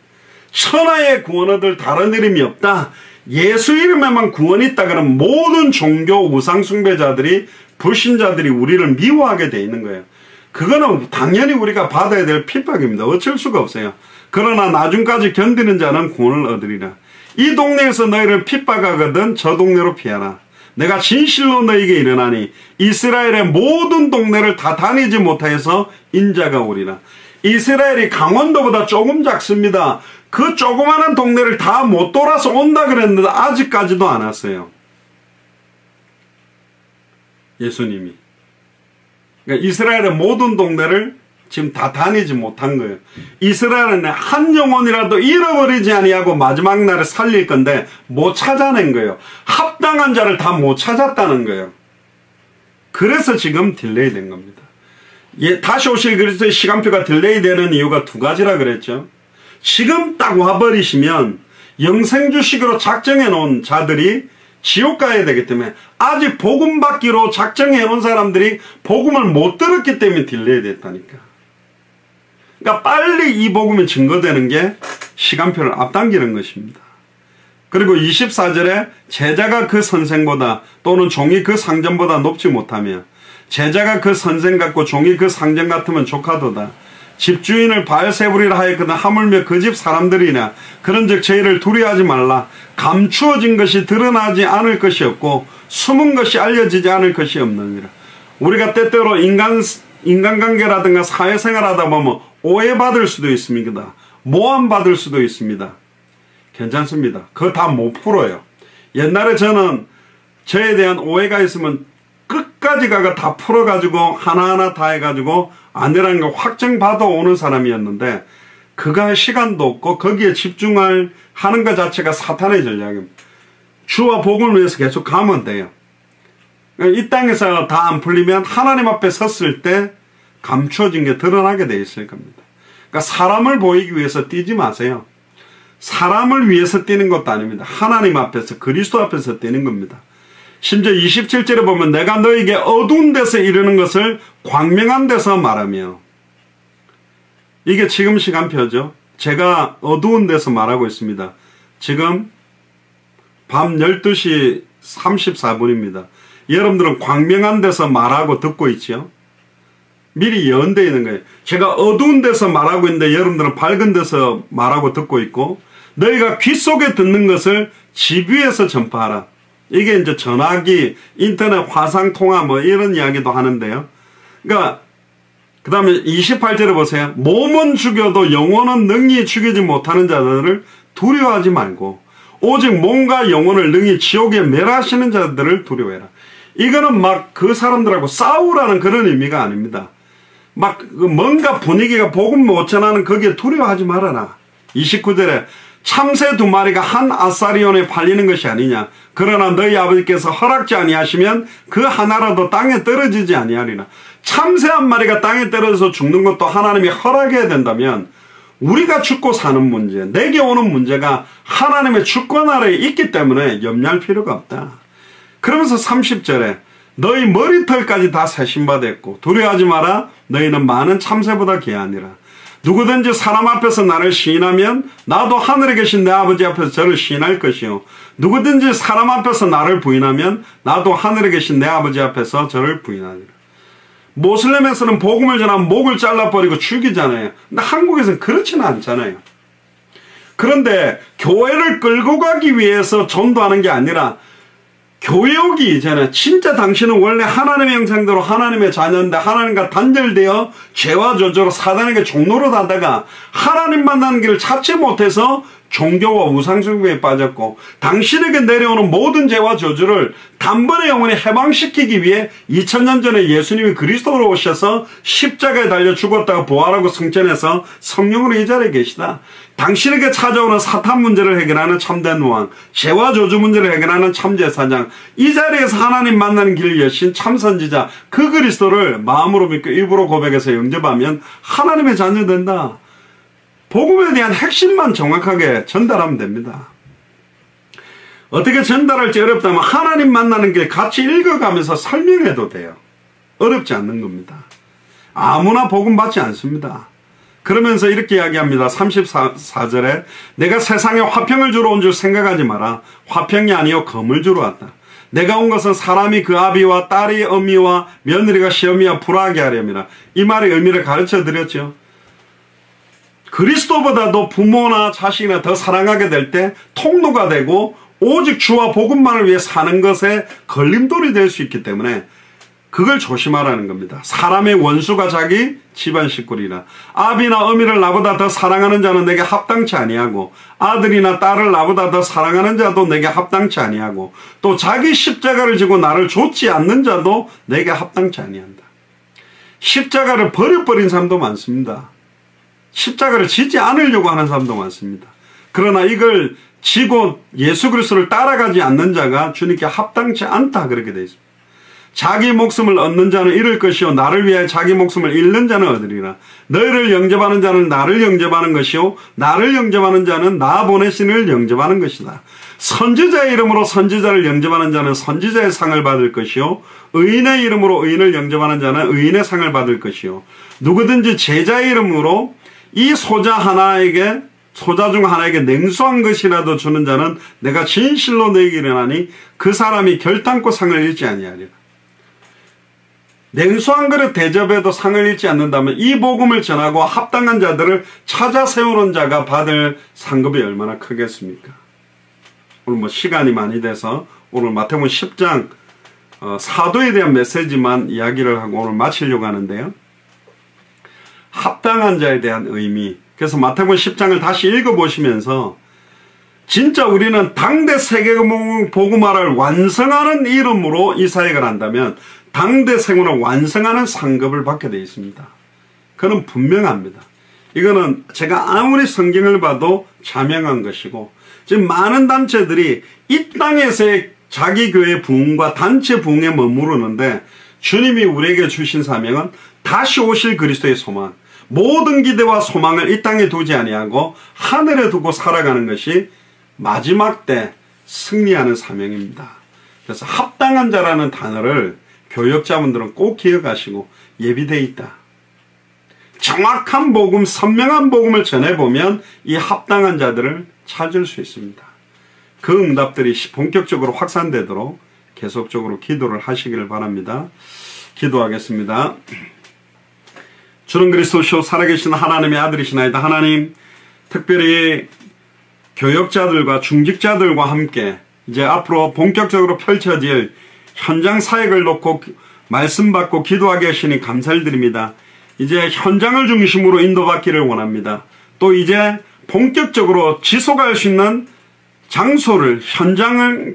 천하의 구원 얻을 다른 이름이 없다. 예수 이름에만 구원이 있다 그러면 모든 종교 우상숭배자들이 불신자들이 우리를 미워하게 돼 있는 거예요. 그거는 당연히 우리가 받아야 될 핍박입니다. 어쩔 수가 없어요. 그러나 나중까지 견디는 자는 구원을 얻으리라. 이 동네에서 너희를 핍박하거든 저 동네로 피하라. 내가 진실로 너희에게 이르나니 이스라엘의 모든 동네를 다 다니지 못하여서 인자가 오리라. 이스라엘이 강원도보다 조금 작습니다. 그 조그마한 동네를 다 못 돌아서 온다 그랬는데 아직까지도 안 왔어요. 예수님이. 그러니까 이스라엘의 모든 동네를 지금 다 다니지 못한 거예요. 이스라엘은 한 영혼이라도 잃어버리지 아니하고 마지막 날에 살릴 건데 못 찾아낸 거예요. 합당한 자를 다 못 찾았다는 거예요. 그래서 지금 딜레이 된 겁니다. 다시 오실 그리스도의 시간표가 딜레이 되는 이유가 두 가지라 그랬죠. 지금 딱 와버리시면 영생주식으로 작정해 놓은 자들이 지옥 가야 되기 때문에 아직 복음 받기로 작정해 놓은 사람들이 복음을 못 들었기 때문에 딜레이 됐다니까. 그러니까 빨리 이 복음이 증거되는 게 시간표를 앞당기는 것입니다. 그리고 24절에 제자가 그 선생보다 또는 종이 그 상전보다 높지 못하며 제자가 그 선생 같고 종이 그 상전 같으면 족하도다. 집주인을 바알세불이라 하였거든 하물며 그 집 사람들이나 그런즉 저희를 두려워하지 말라. 감추어진 것이 드러나지 않을 것이 없고 숨은 것이 알려지지 않을 것이 없느니라. 우리가 때때로 인간관계라든가 사회생활하다 보면 오해받을 수도 있습니다. 모함받을 수도 있습니다. 괜찮습니다. 그거 다 못 풀어요. 옛날에 저는 저에 대한 오해가 있으면 끝까지 가가 다 풀어가지고 하나하나 다 해가지고 아니라는 걸 확정받아 오는 사람이었는데 그거 할 시간도 없고 거기에 집중하는 것 자체가 사탄의 전략입니다. 주와 복을 위해서 계속 가면 돼요. 이 땅에서 다 안 풀리면 하나님 앞에 섰을 때 감추어진 게 드러나게 돼 있을 겁니다. 그러니까 사람을 보이기 위해서 뛰지 마세요. 사람을 위해서 뛰는 것도 아닙니다. 하나님 앞에서 그리스도 앞에서 뛰는 겁니다. 심지어 27절에 보면 내가 너에게 어두운 데서 이르는 것을 광명한 데서 말하며, 이게 지금 시간표죠. 제가 어두운 데서 말하고 있습니다. 지금 밤 12시 34분입니다. 여러분들은 광명한 데서 말하고 듣고 있죠. 미리 예언되어 있는 거예요. 제가 어두운 데서 말하고 있는데 여러분들은 밝은 데서 말하고 듣고 있고, 너희가 귀 속에 듣는 것을 집 위에서 전파하라. 이게 이제 전화기, 인터넷 화상통화 뭐 이런 이야기도 하는데요. 그러니까 그 다음에 28절에 보세요. 몸은 죽여도 영혼은 능히 죽이지 못하는 자들을 두려워하지 말고 오직 몸과 영혼을 능히 지옥에 멸하시는 자들을 두려워해라. 이거는 막 그 사람들하고 싸우라는 그런 의미가 아닙니다. 막 뭔가 분위기가 복음 못 전하는 거기에 두려워하지 말아라. 29절에 참새 2마리가 한 아사리온에 팔리는 것이 아니냐. 그러나 너희 아버지께서 허락지 아니하시면 그 하나라도 땅에 떨어지지 아니하리라. 참새 1마리가 땅에 떨어져서 죽는 것도 하나님이 허락해야 된다면 우리가 죽고 사는 문제, 내게 오는 문제가 하나님의 주권 아래에 있기 때문에 염려할 필요가 없다. 그러면서 30절에 너희 머리털까지 다 세심받았고 두려워하지 마라. 너희는 많은 참새보다 귀하니라. 누구든지 사람 앞에서 나를 시인하면 나도 하늘에 계신 내 아버지 앞에서 저를 시인할 것이요. 누구든지 사람 앞에서 나를 부인하면 나도 하늘에 계신 내 아버지 앞에서 저를 부인하리라. 모슬렘에서는 복음을 전하면 목을 잘라버리고 죽이잖아요. 근데 한국에서는 그렇지는 않잖아요. 그런데 교회를 끌고 가기 위해서 전도하는 게 아니라 교회 오기 이전에 진짜 당신은 원래 하나님의 형상대로 하나님의 자녀인데 하나님과 단절되어 죄와 저주로 사단에게 종노릇 하다가 하나님 만나는 길을 찾지 못해서 종교와 우상숭배에 빠졌고 당신에게 내려오는 모든 죄와 저주를 단번에 영원히 해방시키기 위해 2000년 전에 예수님이 그리스도로 오셔서 십자가에 달려 죽었다가 부활하고 승천해서 성령으로 이 자리에 계시다. 당신에게 찾아오는 사탄 문제를 해결하는 참된 왕, 죄와 저주 문제를 해결하는 참제사장, 이 자리에서 하나님 만나는 길 여신 참선지자, 그 그리스도를 마음으로 믿고 입으로 고백해서 영접하면 하나님의 자녀 된다. 복음에 대한 핵심만 정확하게 전달하면 됩니다. 어떻게 전달할지 어렵다면 하나님 만나는 길 같이 읽어가면서 설명해도 돼요. 어렵지 않는 겁니다. 아무나 복음 받지 않습니다. 그러면서 이렇게 이야기합니다. 34절에 내가 세상에 화평을 주러 온 줄 생각하지 마라. 화평이 아니요 검을 주러 왔다. 내가 온 것은 사람이 그 아비와 딸이 어미와 며느리가 시어미와 불화하게 하려니라. 이 말의 의미를 가르쳐 드렸죠. 그리스도보다도 부모나 자식이나 더 사랑하게 될 때 통로가 되고 오직 주와 복음만을 위해 사는 것에 걸림돌이 될 수 있기 때문에 그걸 조심하라는 겁니다. 사람의 원수가 자기 집안 식구리라. 아비나 어미를 나보다 더 사랑하는 자는 내게 합당치 아니하고 아들이나 딸을 나보다 더 사랑하는 자도 내게 합당치 아니하고 또 자기 십자가를 지고 나를 좇지 않는 자도 내게 합당치 아니한다. 십자가를 버려버린 사람도 많습니다. 십자가를 지지 않으려고 하는 사람도 많습니다. 그러나 이걸 지고 예수 그리스도를 따라가지 않는 자가 주님께 합당치 않다 그렇게 되어 있습니다. 자기 목숨을 얻는 자는 잃을 것이요 나를 위하여 자기 목숨을 잃는 자는 얻으리라. 너희를 영접하는 자는 나를 영접하는 것이요 나를 영접하는 자는 나 보내신 이를 영접하는 것이다. 선지자의 이름으로 선지자를 영접하는 자는 선지자의 상을 받을 것이요 의인의 이름으로 의인을 영접하는 자는 의인의 상을 받을 것이요 누구든지 제자의 이름으로 이 소자 중 하나에게 냉수한 것이라도 주는 자는 내가 진실로 너희에게 이르노니 그 사람이 결단코 상을 잃지 아니하리라. 냉수한 그릇 대접에도 상을 잃지 않는다면 이 복음을 전하고 합당한 자들을 찾아 세우는 자가 받을 상급이 얼마나 크겠습니까? 오늘 시간이 많이 돼서 오늘 마태복음 10장 사도에 대한 메시지만 이야기를 하고 오늘 마치려고 하는데요. 합당한 자에 대한 의미. 그래서 마태복음 10장을 다시 읽어보시면서 진짜 우리는 당대 세계복음화를 완성하는 이름으로 이 사역을 한다면 당대 생활을 완성하는 상급을 받게 되어 있습니다. 그건 분명합니다. 이거는 제가 아무리 성경을 봐도 자명한 것이고 지금 많은 단체들이 이 땅에서의 자기 교회 부흥과 단체 부흥에 머무르는데 주님이 우리에게 주신 사명은 다시 오실 그리스도의 소망, 모든 기대와 소망을 이 땅에 두지 아니하고 하늘에 두고 살아가는 것이 마지막 때 승리하는 사명입니다. 그래서 합당한 자라는 단어를 교역자분들은 꼭 기억하시고 예비되어 있다. 정확한 복음, 선명한 복음을 전해보면 이 합당한 자들을 찾을 수 있습니다. 그 응답들이 본격적으로 확산되도록 계속적으로 기도를 하시기를 바랍니다. 기도하겠습니다. 주는 그리스도시요 살아계신 하나님의 아들이시나이다. 하나님, 특별히 교역자들과 중직자들과 함께 이제 앞으로 본격적으로 펼쳐질 현장 사역을 놓고 말씀 받고 기도하게 하시니 감사를 드립니다. 이제 현장을 중심으로 인도받기를 원합니다. 또 이제 본격적으로 지속할 수 있는 장소를,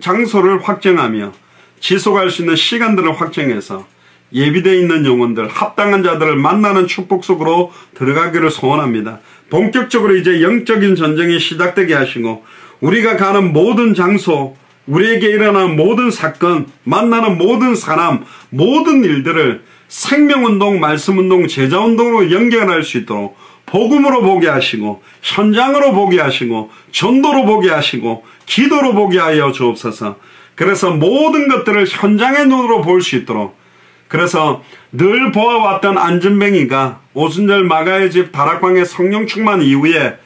장소를 확정하며 지속할 수 있는 시간들을 확정해서 예비되어 있는 영혼들, 합당한 자들을 만나는 축복 속으로 들어가기를 소원합니다. 본격적으로 이제 영적인 전쟁이 시작되게 하시고 우리가 가는 모든 장소, 우리에게 일어나는 모든 사건, 만나는 모든 사람, 모든 일들을 생명운동, 말씀운동, 제자운동으로 연결할 수 있도록 복음으로 보게 하시고 현장으로 보게 하시고 전도로 보게 하시고 기도로 보게 하여 주옵소서. 그래서 모든 것들을 현장의 눈으로 볼 수 있도록, 그래서 늘 보아왔던 안전뱅이가 오순절 마가의 집 다락방의 성령 충만 이후에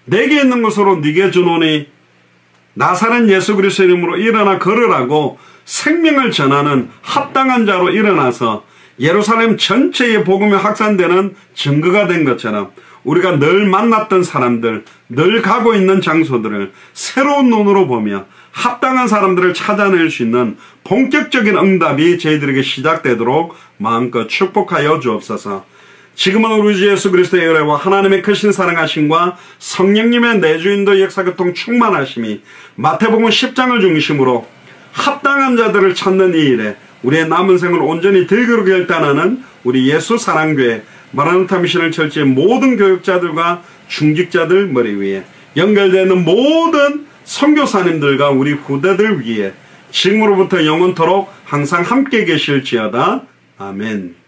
내게 있는 것으로 네게 주노니 나사렛 예수 그리스도 이름으로 일어나 걸으라고 생명을 전하는 합당한 자로 일어나서 예루살렘 전체에 복음이 확산되는 증거가 된 것처럼 우리가 늘 만났던 사람들, 늘 가고 있는 장소들을 새로운 눈으로 보며 합당한 사람들을 찾아낼 수 있는 본격적인 응답이 저희들에게 시작되도록 마음껏 축복하여 주옵소서. 지금은 우리 주 예수 그리스도의 은혜와 하나님의 크신 사랑하심과 성령님의 내주인도 역사교통 충만하심이 마태복음 10장을 중심으로 합당한 자들을 찾는 이 일에 우리의 남은 생을 온전히 들기로 결단하는 우리 예수 사랑교회 마라나타 미션을 철저히 모든 교육자들과 중직자들 머리 위에 연결되는 모든 선교사님들과 우리 후대들 위에 지금으로부터 영원토록 항상 함께 계실지어다. 아멘.